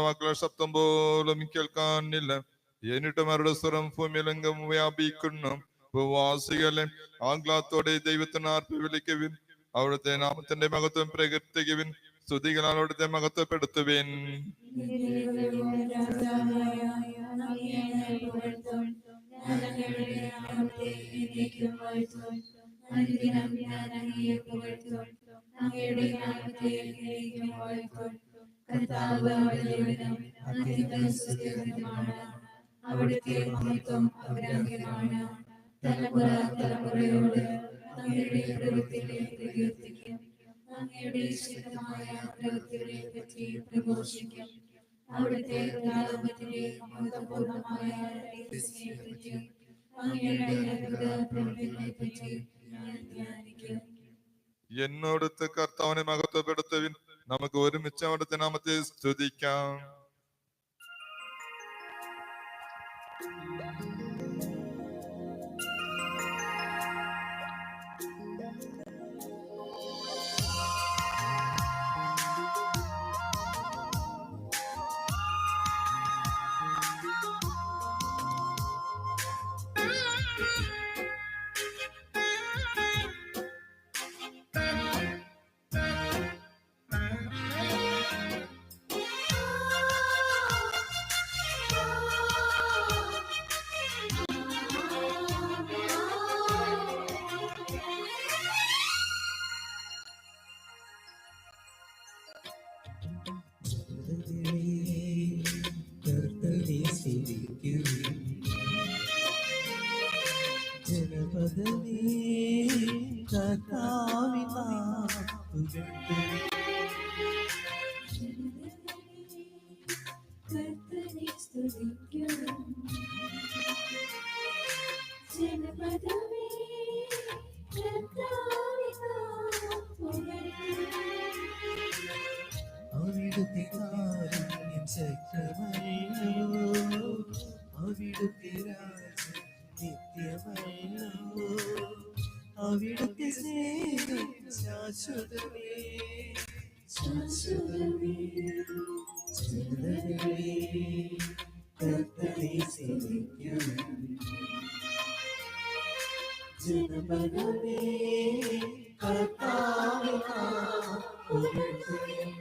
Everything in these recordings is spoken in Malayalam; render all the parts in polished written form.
വാക്കുകൾ ശബ്ദം പോലും കേൾക്കാനില്ല. എന്നിട്ടും അവരുടെ സ്വരം ഭൂമിയിലെങ്കും വ്യാപിക്കുന്നു. ഭൂവാസികളെ ആഹ്ലാദത്തോടെ ദൈവത്തിന് ആർപ്പ് വിളിക്കുവിൻ. അവിടുത്തെ നാമത്തിന്റെ മഹത്വം പ്രകീർത്തിക്കുവിൻ. സ്തുതികളാൽ അവിടുത്തെ മഹത്വപ്പെടുത്തുവിൻ. അവിടുത്തെ മഹത്വം അപരാഗ്യമാണ്. തലമുറ തലമുറയോട് അങ്ങയുടെ പ്രവൃത്തികളെ പ്രകീർത്തിക്കും. അങ്ങയുടെ ശക്തമായ പ്രവൃത്തികളെ പറ്റി പ്രഘോഷിക്കും. അവിടുത്തെ പ്രതാപത്തിന്റെ മഹത്വപൂർണമായ തേജസ്സിനെ പറ്റി അങ്ങയുടെ അത്ഭുത പ്രവൃത്തികളെ പറ്റി ഞാൻ ധ്യാനിക്കും. എന്നോടത്ത് കർത്താവിനെ മഹത്വപ്പെടുത്തുവിൻ. നമുക്ക് ഒരുമിച്ച് അവിടുത്തെ നാമത്തെ സ്തുതിക്കാം. അവിടുത്തെ കാരുണ്യം ശക്തമല്ലോ, അവിടുത്തെ രാജ്യം നിത്യമല്ലോ, അവിടുത്തെ സ്നേഹം ശാശ്വതമേ ശാശ്വതമേ. ജനതകളേ കർത്തനെ സേവിക്കുവിൻ, ജനപദമേ കർത്താവേ പുകഴ്ത്തുവിൻ.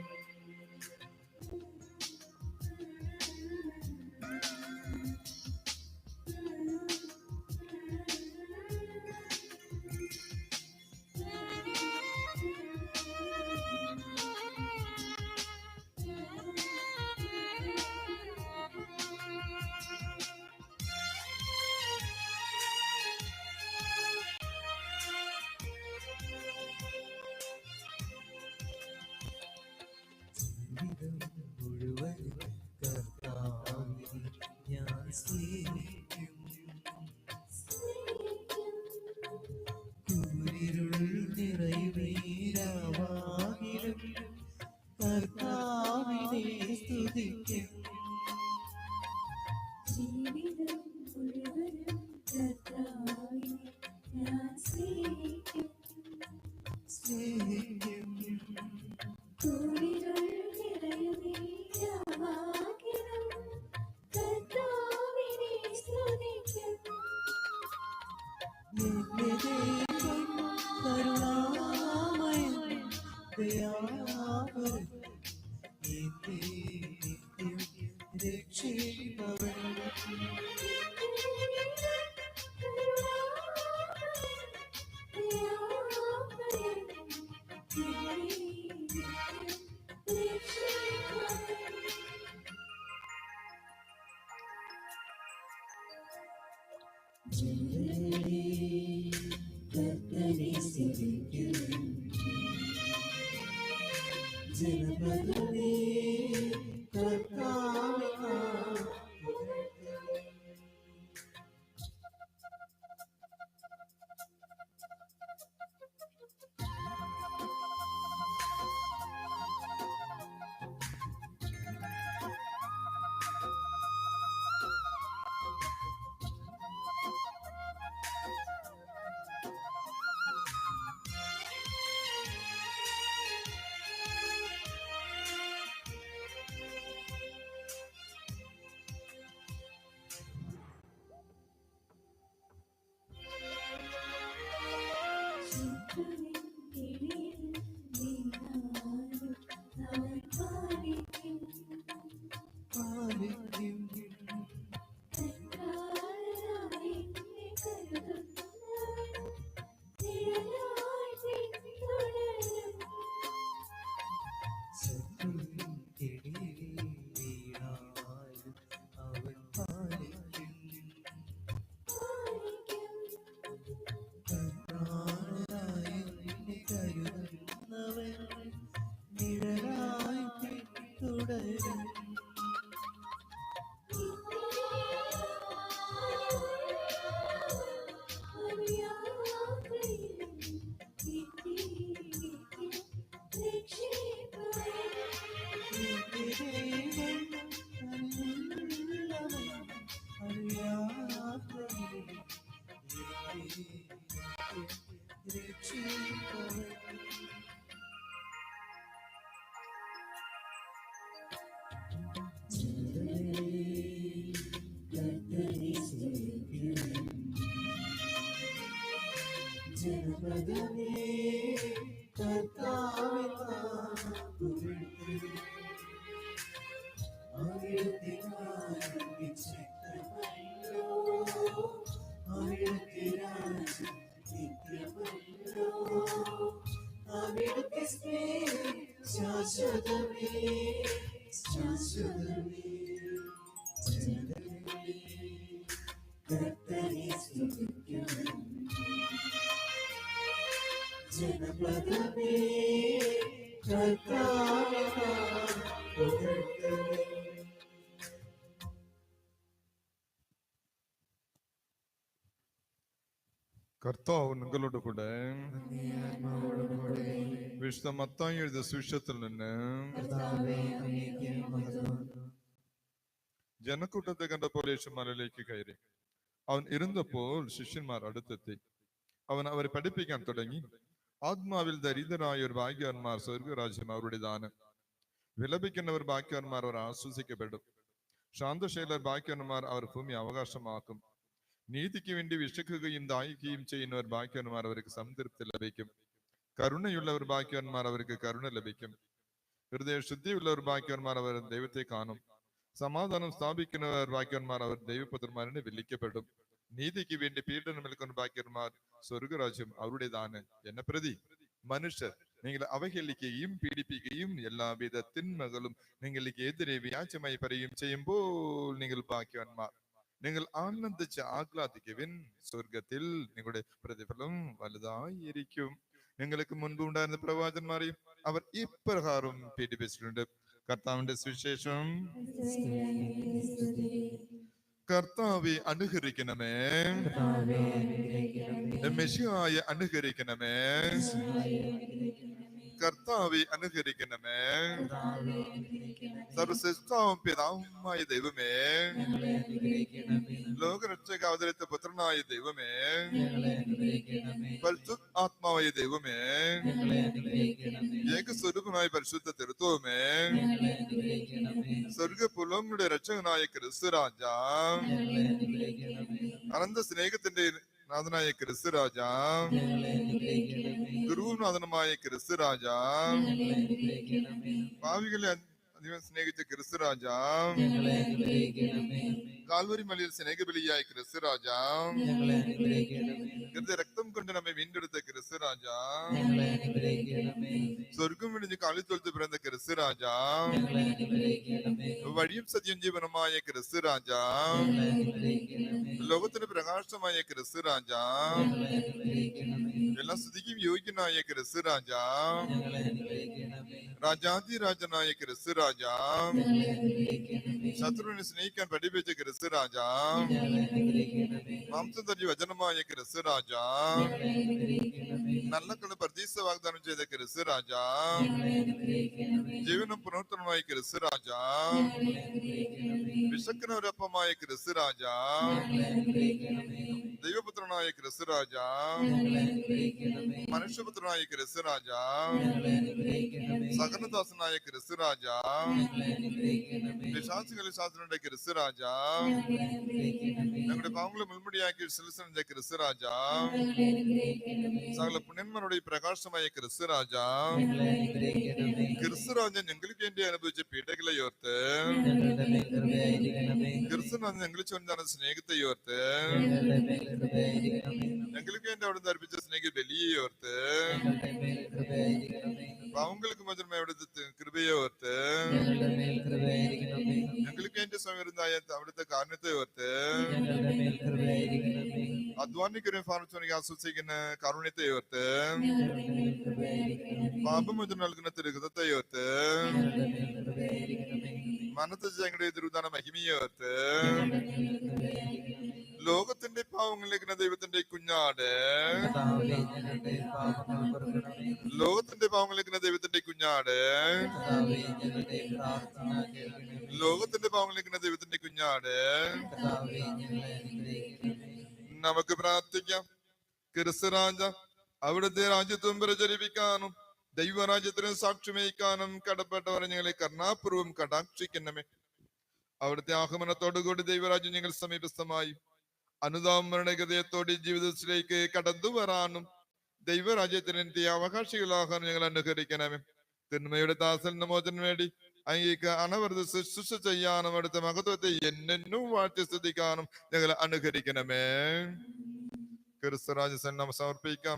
ശാശ്വതമേ ശാശ്വതമേ കർത്തനെ സ്തുതിക്കുന്നു ജനപദമേ കർത്താവേ പുകഴ്ത്തണമേ. കർത്താവ് നിങ്ങളോട് കൂടെ. വിശുദ്ധ മത്തായി എഴുതിയ സുവിശേഷത്തിൽ നിന്ന്. ജനക്കൂട്ടത്തെ കണ്ടപ്പോൾ യേശു മലയിലേക്ക് കയറി. അവൻ ഇരുന്നപ്പോൾ ശിഷ്യന്മാർ അടുത്തെത്തി. അവൻ അവരെ പഠിപ്പിക്കാൻ തുടങ്ങി. ആത്മാവിൽ ദരിദ്രരായ ഒരു ഭാഗ്യവാന്മാർ സ്വർഗരാജ്യം അവരുടേതാണ്. വിലപിക്കുന്നവർ ഭാഗ്യവാന്മാർ, അവർ ആശ്വസിക്കപ്പെടും. ശാന്തശീലർ ഭാഗ്യവാന്മാർ, അവർ ഭൂമി അവകാശമാക്കും. നീതിക്ക് വേണ്ടി വിശക്കുകയും ദാഹിക്കുകയും ചെയ്യുന്നവർ ഭാഗ്യവാന്മാർ, അവർക്ക് സംതൃപ്തി ലഭിക്കും. കരുണയുള്ളവർ ഭാഗ്യവാന്മാർ, അവർക്ക് കരുണ ലഭിക്കും. ഹൃദയ ശുദ്ധിയുള്ളവർ ഭാഗ്യവാന്മാർ, അവർ ദൈവത്തെ കാണും. സമാധാനം സ്ഥാപിക്കുന്നവർ ഭാഗ്യവാന്മാർ, അവർ ദൈവപുത്രന്മാരെ വിളിക്കപ്പെടും. നീതിക്ക് വേണ്ടി പീഡനമേൽക്കുന്ന ഭാഗ്യവാന്മാർ, സ്വർഗരാജ്യം അവരുടേതാണ്. എന്നെ പ്രതി മനുഷ്യർ നിങ്ങൾ അവഹേളിക്കുകയും പീഡിപ്പിക്കുകയും എല്ലാവിധ തിന്മകളും നിങ്ങൾക്ക് എതിരെ വ്യാജമായി പറയുകയും ചെയ്യുമ്പോൾ നിങ്ങൾ ഭാഗ്യവാന്മാർ. നിങ്ങൾ ആനന്ദിച്ച് ആഹ്ലാദിക്കുവിൻ, സ്വർഗത്തിൽ നിങ്ങളുടെ പ്രതിഫലം വലുതായിരിക്കും. നിങ്ങൾക്ക് മുൻപ് ഉണ്ടായിരുന്ന പ്രവാചകന്മാരെയും അവർ ഇപ്രകാരം പീഡിപ്പിച്ചിട്ടുണ്ട്. കർത്താവിന്റെ സുവിശേഷം. കർത്താവെ അനുകരിക്കണമേ, മെശിഹായെ അനുകരിക്കണമേ, കർത്താവെ അനുകരിക്കണമേ. സർവശ്രേഷ്ഠവും പിതാവുമായ ദൈവമേ, ലോകരക്ഷക അവതരിച്ച പുത്രനായ ദൈവമേ, പരിശുദ്ധ ആത്മാവായ ദൈവമേ, ഏകസ്വരൂപനായ പരിശുദ്ധ തിരുത്വമേ, സ്വർഗപുലങ്ങളുടെ രക്ഷകനായ ക്രിസ്തുരാജ, അനന്ത സ്നേഹത്തിന്റെ നാഥനായ ക്രിസ്തുരാജ, ഗുരുനാഥനമായ ക്രിസ്തുരാജ, ഭാവികളെ അധികം സ്നേഹിച്ച ക്രിസ്തുരാജ, കാൽവരി മലയിൽ സ്നേഹബലിയായ ക്രിസ്തുരാജ, രക്തം കൊണ്ട് നമ്മെ വീണ്ടെടുത്ത ക്രിസ്തുരാജ, സ്വർഗം വിളിഞ്ഞ് കാലിത്തൊഴുത്ത് പിറന്ന ക്രിസ്തുരാജ, വഴിയും സത്യം ജീവനമായ ക്രിസ്തുരാജ, ലോകത്തിന് പ്രകാശമായ ക്രിസ്തുരാജ, എല്ലാ സ്തുതിക്കും യോഗ്യനായ ക്രിസ്തുരാജ, രാജാതിരാജനായ ക്രിസ്തുരാജ, ശത്രുവിനെ സ്നേഹിക്കാൻ പഠിപ്പിച്ച ക്രിസ്തുരാജ, മാംസം തരി വചനമായ ക്രിസ്തുരാജ, നല്ല പ്രതീക്ഷ വാഗ്ദാനം ചെയ്ത ക്രിസ്തുരാജ, ജീവനും പുനർത്തനമായ ക്രിസ്തുരാജ, വിശക്കുന്നവരപ്പമായ ക്രിസ്തുരാജ, ദൈവപുത്രനായ ക്രിസ്തുരാജ, മനുഷ്യപുത്രനായ ക്രിസ്തുരാജ, സകലദാസനായ ക്രിസ്തുരാജ, വിശ്വാസികളെ ശാസ്ത്രന്റെ ക്രിസ്തുരാജ, ഞങ്ങളുടെ പാവങ്ങളെ മുൾമുടിയാക്കി ശിലസിന്റെ ക്രിസ്തുരാജ, സകല പുണ്യന്മാരുടെ പ്രകാശമായ ക്രിസ്തുരാജ, ക്രിസ്തുരാജ ഞങ്ങൾക്ക് വേണ്ടി അനുഭവിച്ച പീഡകളെ ഓർത്ത്, ക്രിസ്തുരാജ ഞങ്ങൾ ചൊന്നാണ് സ്നേഹത്തെ ഓർത്ത്, ഞങ്ങൾക്ക് വേണ്ടി അവിടെ അർപ്പിച്ച സ്നേഹ ബലിയെ ഓർത്ത്, പാവങ്ങൾക്ക് മാത്രമേ അവിടുത്തെ കൃപയെ ഓർത്ത്, ഞങ്ങൾക്ക് വേണ്ടി സമയത്തായ അവിടുത്തെ കാരണത്തെ ഓർത്ത്, അധ്വാനിക്കുന്ന ഫാർമസോണിക്ക് ആശ്വസിക്കുന്ന കാരുണ്യത്തെ ഓർത്ത്, പാപമോചനം നൽകുന്ന തിരുഹൃതത്തെ ഓർത്ത്, മനത്തെ ഞങ്ങളുടെ തിരുവിധാന മഹിമയെ ഓർത്ത്, ലോകത്തിന്റെ പാവങ്ങളിലേക്കുന്ന ദൈവത്തിന്റെ കുഞ്ഞാട്, ലോകത്തിന്റെ പാവങ്ങളിലേക്കുന്ന ദൈവത്തിന്റെ കുഞ്ഞാട്, ലോകത്തിന്റെ പാവങ്ങളിലേക്കുന്ന ദൈവത്തിന്റെ കുഞ്ഞാട്. നമുക്ക് പ്രാർത്ഥിക്കാം. ക്രിസ്തുരാജ അവിടുത്തെ രാജ്യത്വം പ്രചരിപ്പിക്കാനും ദൈവരാജ്യത്തിന് സാക്ഷി വഹിക്കാനും കടപ്പെട്ടവരെ ഞങ്ങളെ കരുണാപൂർവം കടാക്ഷിക്കണമേ. അവിടുത്തെ ആഗമനത്തോടുകൂടി ദൈവരാജ്യം ഞങ്ങൾ സമീപസ്ഥമായി അനുതാപമരണ ഹൃദയത്തോടെ ജീവിതത്തിലേക്ക് കടന്നു വരാനും ദൈവരാജ്യത്തിന് അവകാശികളാകാൻ ഞങ്ങൾ അനുകരിക്കണമേ. തിന്മയുടെ ദാസൽ മോചനം വേണ്ടി അങ്ങേക്ക് അനവരത ശുശ്രൂഷ ചെയ്യാനും അവിടുത്തെ മഹത്വത്തെ എന്നെന്നും വാഴ്ത്തി സ്തുതിക്കാനും ഞങ്ങൾ അനുകരിക്കണമേ. ക്രിസ്തുരാജ നാം സമർപ്പിക്കാം.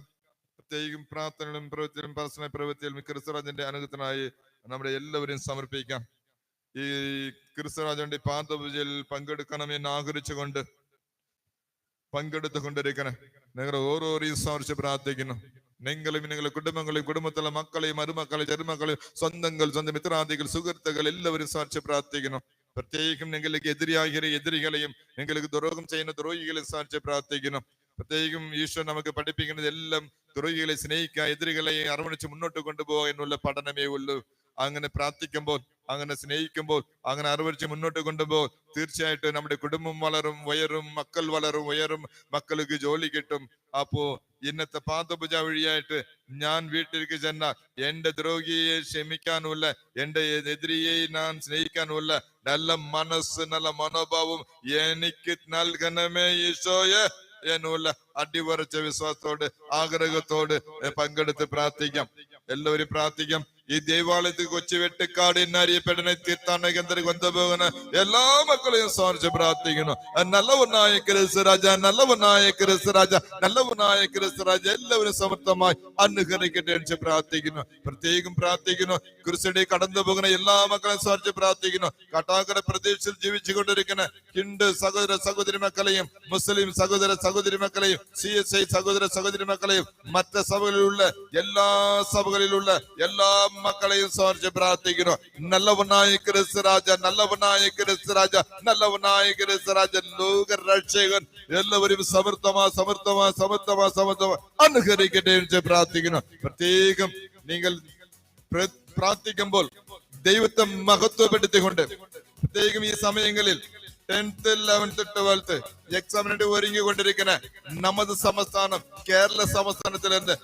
പ്രത്യേകം പ്രാർത്ഥനകളും പ്രവൃത്തിയിലും പരസ്പര പ്രവൃത്തിയിലും ക്രിസ്തുരാജന്റെ അനുഗ്രഹത്തിനായി നമ്മുടെ എല്ലാവരെയും സമർപ്പിക്കാം. ഈ ക്രിസ്തുരാജന്റെ പാദപൂജയിൽ പങ്കെടുക്കണമെന്ന് ആഗ്രഹിച്ചുകൊണ്ട് പങ്കെടുത്തുകൊണ്ടിരിക്കണേ. നിങ്ങളുടെ ഓരോരെയും സമർപ്പിച്ച് പ്രാർത്ഥിക്കുന്നു. നിങ്ങളും നിങ്ങളുടെ കുടുംബങ്ങളെയും കുടുംബത്തിലെ മക്കളെയും മരുമക്കളെയും ചെറുമക്കളെയും സ്വന്തം മിത്രാദികൾ സുഹൃത്തുക്കൾ എല്ലാവരും സമർപ്പിച്ച് പ്രാർത്ഥിക്കുന്നു. പ്രത്യേകം നിങ്ങൾക്ക് എതിരികളെയും നിങ്ങൾക്ക് ദ്രോഹം ചെയ്യുന്ന ദ്രോഹികളെ സമർപ്പിച്ച് പ്രാർത്ഥിക്കുന്നു. പ്രത്യേകം ഈശ്വരൻ നമുക്ക് പഠിപ്പിക്കുന്നത് എല്ലാം ദ്രോഹികളെ സ്നേഹിക്കുക, എതിരികളെ അറിവണിച്ച് മുന്നോട്ട് കൊണ്ടുപോകുക എന്നുള്ള പഠനമേ ഉള്ളൂ. അങ്ങനെ പ്രാർത്ഥിക്കുമ്പോൾ, അങ്ങനെ സ്നേഹിക്കുമ്പോൾ, അങ്ങനെ അറിവറിച്ച് മുന്നോട്ട് കൊണ്ടുപോകുമ്പോൾ തീർച്ചയായിട്ടും നമ്മുടെ കുടുംബം വളരും, ഉയരും, മക്കൾ വളരും, ഉയരും, മക്കൾക്ക് ജോലി കിട്ടും. അപ്പോ ഇന്നത്തെ പാദപൂജ വഴിയായിട്ട് ഞാൻ വീട്ടിലേക്ക് ചെന്നാൽ എന്റെ ദ്രോഹിയെ ക്ഷമിക്കാനുള്ള, എന്റെ എതിരിയെ ഞാൻ സ്നേഹിക്കാനുള്ള നല്ല മനസ്സ്, നല്ല മനോഭാവം എനിക്ക് നൽകണമേ ഈശോയെ എന്നുള്ള അടിവറച്ച വിശ്വാസത്തോട് ആഗ്രഹത്തോട് പങ്കെടുത്ത് പ്രാർത്ഥിക്കാം. എല്ലാവരും പ്രാർത്ഥിക്കാം. ഈ ദേവാലയത്തിൽ കൊച്ചു വെട്ടിക്കാട് എന്നറിയപ്പെടുന്ന തീർത്ഥാടന കേന്ദ്രം കൊണ്ടുപോകുന്ന എല്ലാ മക്കളെയും സ്മരിച്ച് പ്രാർത്ഥിക്കുന്നു. നല്ലവനായ ക്രിസ്തുരാജ, നല്ലവനായ ക്രിസ്തുരാജ, നല്ലവനായ ക്രിസ്തുരാജ എല്ലാവരും സമർത്ഥമായി അനുഗ്രഹിക്കട്ടെ എന്ന് പ്രാർത്ഥിക്കുന്നു. പ്രത്യേകം പ്രാർത്ഥിക്കുന്നു. ക്രിസ്തുവിനെ കടന്നു പോകുന്ന എല്ലാ മക്കളെയും സ്മരിച്ച് പ്രാർത്ഥിക്കുന്നു. കട്ടാക്കര പ്രദേശത്തിൽ ജീവിച്ചു കൊണ്ടിരിക്കുന്ന ഹിന്ദു സഹോദര സഹോദരി മക്കളെയും മുസ്ലിം സഹോദര സഹോദരി മക്കളെയും CSI സഹോദര സഹോദരി മക്കളെയും മറ്റ് സഭകളിലുള്ള എല്ലാ സഭകളിലുള്ള എല്ലാ മക്കളെയും സ്മരിച്ച് പ്രാർത്ഥിക്കുന്നു. നല്ലവനായ ക്രിസ്തുരാജ, നല്ലവനായ ക്രിസ്തുരാജ, നല്ലവനായ ക്രിസ്തുരാജ, ലോക രക്ഷകൻ എല്ലാവരും സമർത്ഥമാ അനുഗ്രഹിക്കട്ടെ എന്ന് പ്രാർത്ഥിക്കുന്നു. പ്രത്യേകം നിങ്ങൾ പ്രാർത്ഥിക്കുമ്പോൾ ദൈവത്തെ മഹത്വപ്പെടുത്തിക്കൊണ്ട്, പ്രത്യേകം ഈ സമയങ്ങളിൽ 10th 11th 12th എക്സാമിന് ഒരുങ്ങിക്കൊണ്ടിരിക്കുന്ന നമ്മുടെ സംസ്ഥാനം കേരള സംസ്ഥാനത്തിൽ നിന്ന്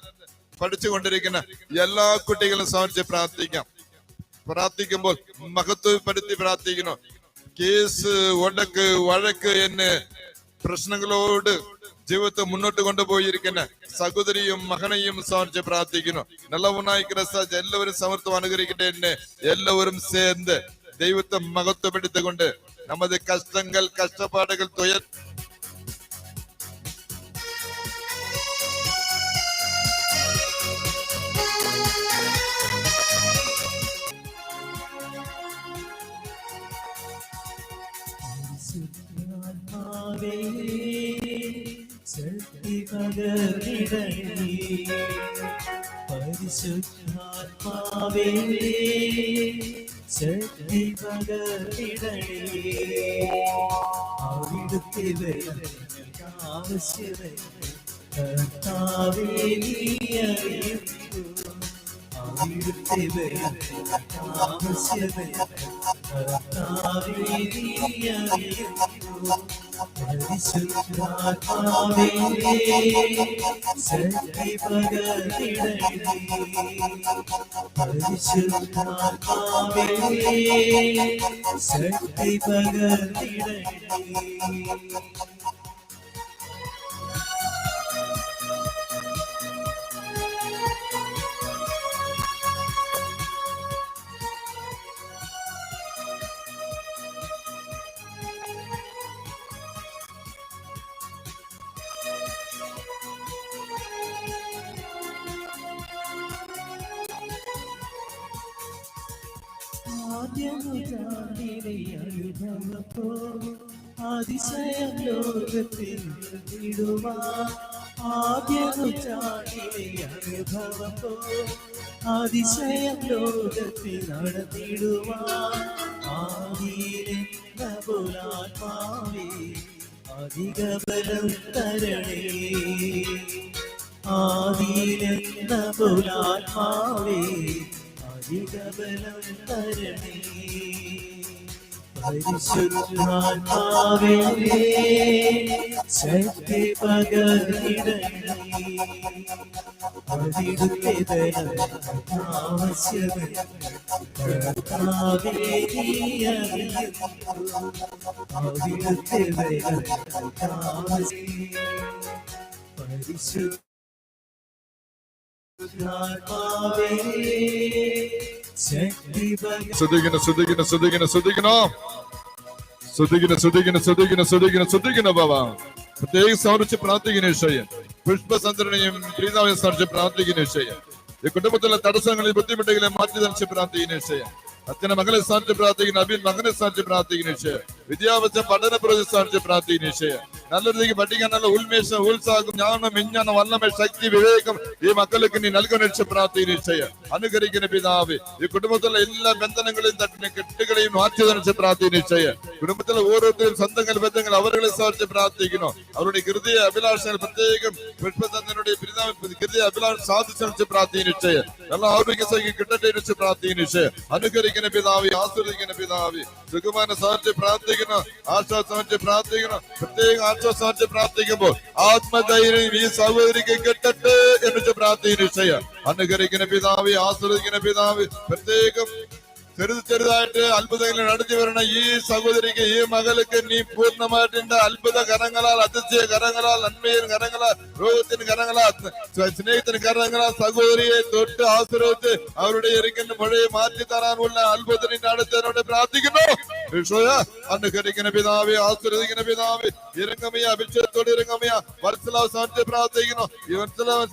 പഠിച്ചുകൊണ്ടിരിക്കുന്ന എല്ലാ കുട്ടികളും സമർപ്പിച്ച് പ്രാർത്ഥിക്കുമ്പോൾ മഹത്വപ്പെടുത്തി പ്രാർത്ഥിക്കുന്നു. കേസ്, വഴക്ക് എന്ന് പ്രശ്നങ്ങളോട് ജീവിതത്തെ മുന്നോട്ട് കൊണ്ടുപോയിരിക്കുന്ന സഹോദരിയും മകനെയും സമർപ്പിച്ച് പ്രാർത്ഥിക്കുന്നു. നല്ലവനായ ക്രിസ്തുരാജ എല്ലാവരും സമർത്ഥം അനുഗ്രഹിക്കട്ടെ എന്ന് എല്ലാവരും ചേർന്ന് ദൈവത്തെ മഹത്വപ്പെടുത്തിക്കൊണ്ട് നമ്മുടെ കഷ്ടങ്ങൾ, കഷ്ടപ്പാടുകൾ പരിശുദ്ധാത്മാവേ ശക്തി പകർന്നിടണേ. അവിടുത്തെ ആവശ്യമേ കർത്താവേ നീ അറിയുന്നു. അവിടുത്തെ ആവശ്യമേ കർത്താവേ നീ അറിയുന്നു. പരിശുദ്ധാത്മാവേ ശക്തി പകർന്നിടണേ. പരിശുദ്ധാത്മാവേ ശക്തി പകർന്നിടണേ. അതിശയം ലോകത്തിൽ അനുഭവപ്പോ അതിശയം ലോകത്തിൽ നടത്തിടുവാൻ ആത്മാവേ അധിക ബലം തരണേ. ആത്മാവേ അധിക ബലം തരണേ. പരിശുദ്ധാത്മാവേ ശക്തി പകർന്നിടണേ. അവിടുത്തെ ബലം ആവശ്യമേ കർത്താവേ നീ അറിയുന്നു. അവിടുത്തെ ബലം ആവശ്യമേ ആത്മാവേ ശക്തി പകർ ശ്രദ്ധിക്കണം ബാബ. പ്രത്യേകം സമർപ്പിച്ച് പ്രാർത്ഥിക്കുന്ന വിഷയം പുഷ്പസന്ദ്രനെയും പ്രീതാവിനെ സമർപ്പിച്ച് പ്രാർത്ഥിക്കുന്ന വിഷയം ഈ കുടുംബത്തിലെ തടസ്സങ്ങളിൽ ബുദ്ധിമുട്ടുകളെ മാറ്റി തനിച്ച് പ്രാർത്ഥിക്കുന്ന വിഷയം അച്ഛനെ മകളെ സ്ഥാനിച്ച് പ്രാർത്ഥിക്കുന്ന അബിൻ മകനെ സ്ഥാനിച്ച് പ്രാർത്ഥിക്കുന്ന വിഷയം വിദ്യാഭ്യാസ പഠന പ്രതി സ്ഥാനിച്ച് പ്രാർത്ഥിക്കുന്ന വിഷയം നല്ലൊരു പഠിക്കാൻ നല്ല ഉന്മേഷം ഉത്സാഹം ജ്ഞാനം വിജ്ഞാനം വല്ലമേ ശക്തി വിവേകം ഈ മക്കൾക്ക് നീ നൽകുന്ന പ്രാർത്ഥിക്കുന്ന വിഷയം അനുകരിക്കുന്ന പിതാവ് ഈ കുടുംബത്തിലെ എല്ലാ ബന്ധനങ്ങളെയും തട്ടിനെ കെട്ടുകളെയും മാറ്റി തനിച്ച് പ്രാർത്ഥിക്കുന്ന വിഷയം കുടുംബത്തിലെ ഓരോരുത്തരും സ്വന്തങ്ങൾ ബന്ധങ്ങൾ അവരെ സ്ഥാനിച്ച് പ്രാർത്ഥിക്കുന്നു അവരുടെ ഹൃദയ അഭിലാഷങ്ങൾ പ്രത്യേകം പുഷ്പചന്ദ്രനുടെ ഹൃദയ അഭിലാഷം സാധിച്ചു പ്രാർത്ഥിക്കുന്ന വിഷയം നല്ല ആരോഗ്യ സഖ്യം കിട്ടട്ടെ വെച്ച് പ്രാർത്ഥിക്കുന്ന വിഷയം അനുകരിക്കുന്ന പിതാവ് ആസ്വദിക്കുന്ന പിതാവ് സുഖമാന സാധിച്ച് പ്രാർത്ഥിക്കുന്നു ആശ്വാസം വെച്ച് പ്രാർത്ഥിക്കണം പ്രത്യേക ആശ്വാസം വെച്ച് പ്രാർത്ഥിക്കുമ്പോൾ ആത്മധൈര്യം ഈ സഹോദരിക്ക് കിട്ടട്ടെ എന്ന് പ്രാർത്ഥിക്കുന്ന വിഷയം അനുകരിക്കുന്ന പിതാവ് ആസ്വദിക്കുന്ന പിതാവ് പ്രത്യേകം ചെറുതായിട്ട് അത്ഭുതങ്ങൾ നടത്തി വരണ ഈ സഹോദരിക്ക് ഈ മകൾക്ക് നീ പൂർണ്ണമായിട്ട് അത്ഭുത കരങ്ങളാൽ അതിശയ കരങ്ങളാൽ നന്മயின் കരങ്ങളാൽ രോഗത്തിന് കരങ്ങളാൽ സ്നേഹത്തിന് കരങ്ങളാൽ സഹോദരിയെ തൊട്ട് ആശ്രയിച്ച് അവരുടെ ഇരിക്കുന്ന മഴയെ മാറ്റി തരാനുള്ള അത്ഭുതത്തിന്റെ അടുത്തതിനോട് പ്രാർത്ഥിക്കുന്നു. അനുകരിക്കുന്ന പിതാവെ ആശ്രയിക്കുന്ന പിതാവ് ഇറങ്ങമയ അഭിഷേകത്തോട് ഇറങ്ങമയ വത്സലാവ് സാധിച്ച് പ്രാർത്ഥിക്കുന്നു ഈ വത്സലാവ്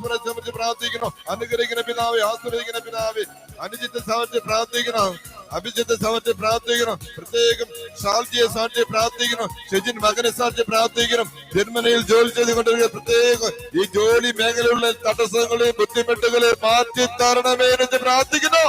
പ്രാർത്ഥിക്കുന്നു അനുകരിക്കുന്ന പിതാവെ ആശ്രയിക്കുന്ന പിതാവ് അനുജിത്തെ സാധിച്ച് പ്രാർത്ഥിക്കണം അഭിജിത്തെ സാധിച്ച് പ്രാർത്ഥിക്കണം പ്രത്യേകം ഷാൽജിയെ സാധിച്ച് പ്രാർത്ഥിക്കണം ഷെജിൻ മകനെ സാധിച്ച് പ്രാർത്ഥിക്കണം ജർമ്മനിയിൽ ജോലി ചെയ്തുകൊണ്ടിരിക്കുന്ന പ്രത്യേകം ഈ ജോലി മേഖലയിലുള്ള തടസ്സങ്ങളെ ബുദ്ധിമുട്ടുകളെ മാറ്റി തരണമേ എന്ന് പ്രാർത്ഥിക്കുന്നു.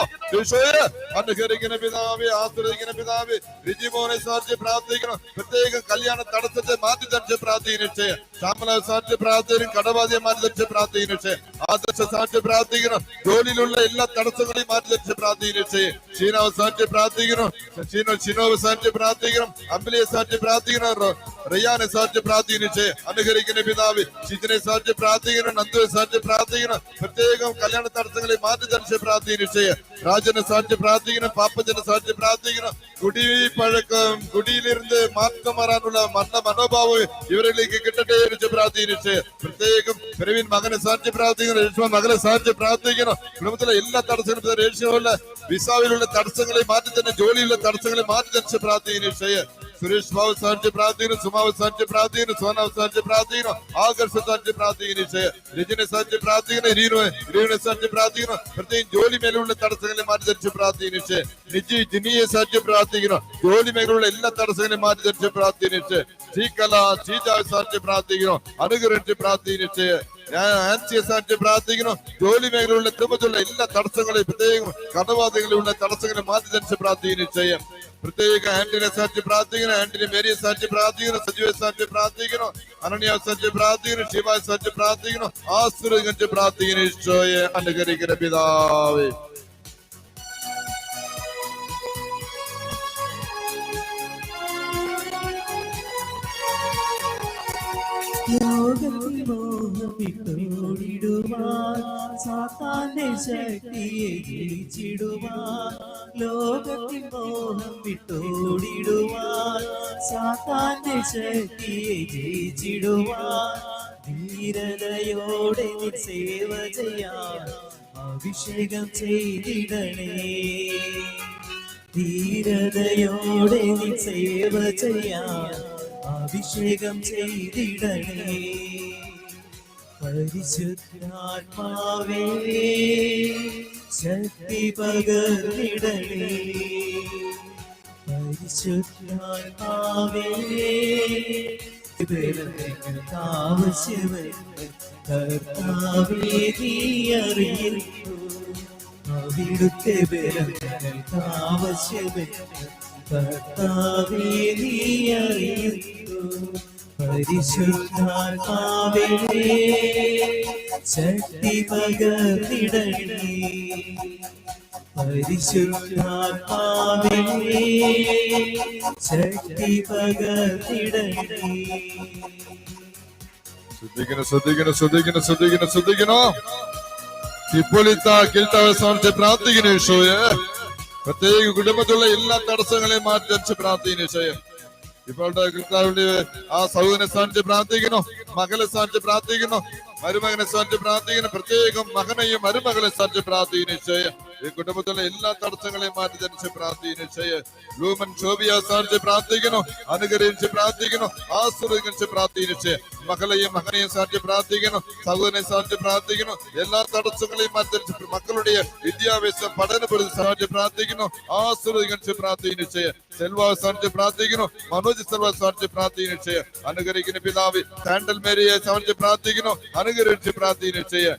അനുകരിക്കുന്ന പിതാവെ ആശ്രയിക്കുന്ന പിതാവെ രിജിമോനെ സാധിച്ച് പ്രാർത്ഥിക്കണം പ്രത്യേകം കല്യാണ തടസ്സത്തെ മാറ്റി തരിച്ച് പ്രാർത്ഥിക്കുന്ന ശ്യാമല സാധിച്ച് പ്രാർത്ഥിക്കണം കടബാധ്യം മാറ്റി തരിച്ച് പ്രാർത്ഥിക്കുന്ന ആദർശ സാധിച്ച് പ്രാർത്ഥിക്കണം ജോലിയിലുള്ള എല്ലാ തടസ്സങ്ങളെയും മാറ്റി തരിച്ച് പ്രാർത്ഥിക്കുന്ന ഷീനാവ് സാധിച്ച് പ്രാർത്ഥിക്കണം ഷിനോവ് സാധിച്ച് പ്രാർത്ഥിക്കണം അമ്പലിയെ സാധിച്ച് പ്രാർത്ഥിക്കണം റിയാനെ സാധിച്ച് പ്രാർത്ഥിക്കുന്ന അനുകരിക്കുന്ന പിതാവ് ഷിജിനെ സാധിച്ച് പ്രാർത്ഥിക്കണം നന്ദുവെ സാധിച്ച് പ്രാർത്ഥിക്കണം പ്രത്യേകം കല്യാണ തടസ്സങ്ങളെ മാറ്റി തരിച്ച് പ്രാർത്ഥിക്കുന്ന രാജനെ സാധിച്ച് പ്രാർത്ഥിക്കണം പാപ്പജനെ സാധിച്ച് പ്രാർത്ഥിക്കണം കുടിപ്പഴക്കം കുടിയിലിരുന്ന് മാറ്റം വരാനുള്ള മനോഭാവം ഇവരിലേക്ക് കിട്ടട്ടെ എന്ന് പ്രാർത്ഥിക്കുന്ന പ്രത്യേകം പ്രവീൺ മകനെ സാധിച്ച് പ്രാർത്ഥിക്കണം രേഷ്മ മകളെ സാധിച്ച് പ്രാർത്ഥിക്കണം കുടുംബത്തിലെ എല്ലാ തടസ്സങ്ങളും രേഷ്മയുള്ള വിസാവിലുള്ള തടസ്സങ്ങളെ മാറ്റി തന്നെ ജോലിയുള്ള തടസ്സങ്ങളെ മാറ്റി തന്നെ പ്രാർത്ഥിക്കുന്ന സുരേഷ് ബാബു സാധിച്ച് പ്രാർത്ഥിക്കുന്നു സുമാവ് സാധിച്ച് പ്രാർത്ഥിക്കുന്നു സോനാവ് സാധിച്ച് പ്രാർത്ഥിക്കുന്നു ആകർഷ സാധിച്ച് പ്രാർത്ഥിക്കുന്ന രജനെ സാധിച്ച് പ്രാർത്ഥിക്കുന്നു ഇരീനെ സാധിച്ച് പ്രാർത്ഥിക്കുന്നു പ്രത്യേകം ജോലി മേലുള്ള തടസ്സങ്ങളെ മാറ്റി ധരിച്ച് പ്രാർത്ഥിക്കുന്നു നിജി ജിനിയെ സാധിച്ച് പ്രാർത്ഥിക്കുന്നു ജോലി മേഖലയുള്ള എല്ലാ തടസ്സങ്ങളെ മാറ്റി ധരിച്ച് പ്രാർത്ഥിക്കുന്നു ശ്രീകല ശ്രീജാവ് സാധിച്ച് പ്രാർത്ഥിക്കുന്നു അനുഗ്രഹിച്ച് പ്രാർത്ഥിക്കുന്നു ആൻസിയെ സാധിച്ച് പ്രാർത്ഥിക്കുന്നു ജോലി മേഖലയുള്ള കുടുംബത്തിലുള്ള എല്ലാ തടസ്സങ്ങളെയും പ്രത്യേകം കടബാധകളിലുള്ള തടസ്സങ്ങളെ മാറ്റി ധരിച്ച് പ്രാർത്ഥിക്കുന്നു പ്രത്യേക ആന്റണിയെ സാധിച്ച് പ്രാർത്ഥിക്കുന്നു ആന്റണി മേരിയെ സാധിച്ച് പ്രാർത്ഥിക്കുന്നു സജീവയെ സാധിച്ച് പ്രാർത്ഥിക്കുന്നു അനന്യാവ് സാധിച്ച് പ്രാർത്ഥിക്കുന്നു ശിവായെ സാധിച്ച് പ്രാർത്ഥിക്കുന്നു ആശ്രയിച്ച് പ്രാർത്ഥിക്കുന്നു ഈശോയെ അനുകരിക്കുന്ന പിതാവേ ലോകത്തിൽ മോഹം വിട്ടോടിടുവാൻ സാത്താന്റെ ശക്തിയെ ജയിച്ചിടുവാൻ ലോകത്തിൽ മോഹം വിട്ടോടിടുവാൻ സാത്താന്റെ ശക്തിയെ ജയിച്ചിടുവാൻ ധീരതയോടെ നീ സേവ ചെയ്യാൻ അഭിഷേകം ചെയ്തിടണേ ധീരതയോടെ നീ സേവ ചെയ്യാൻ അഭിഷേകം ചെയ്തിടണേ പരിശുദ്ധാത്മാവേ ശക്തി പകർന്നിടണേ പരിശുദ്ധാത്മാവേ ആവശ്യമല്ല കർത്താവേ നീ അറിയുന്നു അവിടുത്തെ ബലം ഞങ്ങൾക്ക് ആവശ്യമല്ല കർത്താവേ നീ അറിയുന്നു പരിശുദ്ധാത്മാവേ ശക്തി പകർന്നിടണേ പരിശുദ്ധാത്മാവേ ശക്തി പകർന്നിടണേ ശ്രദ്ധിക്കണം ഇപ്പോഴത്തെ കീഴ്ത്താവെ സ്ഥാനത്തെ പ്രാർത്ഥിക്കുന്ന ഈശോയെ പ്രത്യേക കുടുംബത്തിലുള്ള എല്ലാ തടസ്സങ്ങളെയും മാറ്റി വെച്ച് പ്രാർത്ഥിക്കുന്ന ഈശോയെ ഇപ്പോഴത്തെ കീഴ്ത്താവിന്റെ ആ സഹോദരനെ സ്ഥാനിച്ച് പ്രാർത്ഥിക്കുന്നു മകളെ സ്ഥാനിച്ച് പ്രാർത്ഥിക്കുന്നു മരുമകനെ സാധിച്ച് പ്രാർത്ഥിക്കണം. പ്രത്യേകം മകനെയും മരുമകളെ സാധിച്ച് പ്രാർത്ഥിക്കുക. ഈ കുടുംബത്തിലെ എല്ലാ തടസ്സങ്ങളെയും മാറ്റി ജനിച്ച് പ്രാർത്ഥിക്കുക. ലൂമൻ ശോഭിയ സാധിച്ച് പ്രാർത്ഥിക്കണം. അനുഗ്രഹിച്ച് പ്രാർത്ഥിക്കണം. ആശ്രയിച്ച് പ്രാർത്ഥിക്കുക. മകളെയും മകനെയും സാധിച്ച് പ്രാർത്ഥിക്കണം. സഹോദരനെ സാധിച്ച് പ്രാർത്ഥിക്കണം. എല്ലാ തടസ്സങ്ങളെയും മാറ്റി മക്കളുടെ വിദ്യാഭ്യാസ പഠനപ്പെടുത്തി സാധിച്ച് പ്രാർത്ഥിക്കണം. ആശ്രയിച്ച് പ്രാർത്ഥിക്കുക. സെൽവ സാധിച്ച് പ്രാർത്ഥിക്കണം. മനോജ് സെൽവ സാധിച്ച് പ്രാർത്ഥിക്കുക. അനുഗ്രഹിക്കുന്ന പിതാവ് സാൻഡൽ മേരിയെ സാധിച്ച് പ്രാർത്ഥിക്കണം. അനുഗ്രഹിച്ച് പ്രാർത്ഥിക്കുക.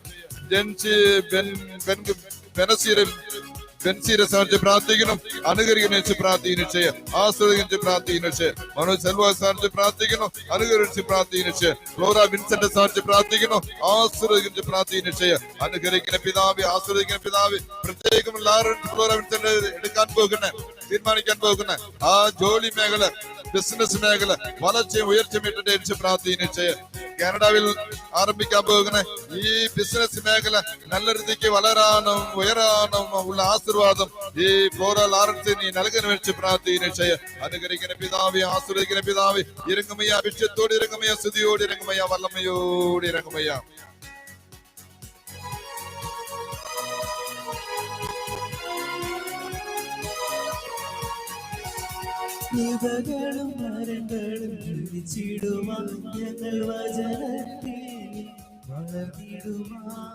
ബെൻസീരെ സാധിച്ച് പ്രാർത്ഥിക്കണം. അനുകരിച്ച് പ്രാർത്ഥിക്കുക. ആശ്രയിച്ച് പ്രാർത്ഥിക്കുക. മനോജ് സെൽവ സാധിച്ച് പ്രാർത്ഥിക്കണം. അനുകരിച്ച് പ്രാർത്ഥിക്കുക. ഫ്ലോറ വിൻസെന്റ് സാധിച്ച് പ്രാർത്ഥിക്കണം. ആശ്രയിച്ച് പ്രാർത്ഥിക്കുക. അനുകരിക്കുന്ന പിതാവ്, ആശ്രയിക്കുന്ന പിതാവ്, പ്രത്യേകം ലാറൻസ് ഫ്ലോറ വിൻസെന്റ് എടുക്കാൻ പോകുന്ന തീരുമാനിക്കാൻ പോകുന്ന ആ ജോലി മേഖല, ബിസിനസ് മേഖല വളർച്ചയും ഉയർച്ചയും പ്രാർത്ഥിക്കുക. കാനഡയിൽ ആരംഭിക്കാൻ പോകുന്ന ഈ ബിസിനസ് മേഖല നല്ല രീതിക്ക് വളരാനും ഉയരാനും ഉള്ള ആശീർവാദം ഈ ഫ്ലോറ ലാറൻസ് നീ നൽകാൻ വെച്ച് പ്രാർത്ഥിക്കുക. അനുകരിക്കുന്ന പിതാവ്, ആശ്രയിക്കുന്ന പിതാവ്, ഇറങ്ങുമയ്യ, അഭിഷേകത്തോട് ഇറങ്ങുമയ്യ, സ്തുതിയോട് ഇറങ്ങുമയ്യ, വല്ലമ്മയോട് ഇറങ്ങുമയ്യ. കൃപകളും മരങ്ങളും ജ്വലിച്ചിടുവാൻ ഞങ്ങൾ വചനത്തിൽ വളർന്നിടുവാൻ.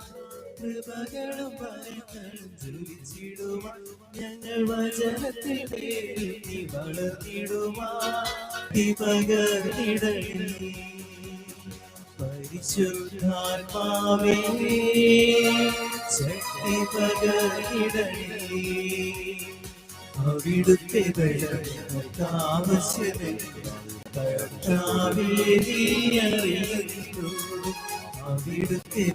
കൃപകളും മരങ്ങളും ജ്വലിച്ചിടുവാൻ ഞങ്ങൾ വചനത്തിൽ വളർന്നിടുവാൻ. പകർന്നിടണേ പരിശുദ്ധാത്മാവേ, ശക്തി പകർന്നിടണേ. അവിടുത്തെ അറിയുന്നു. അവിടുത്തെ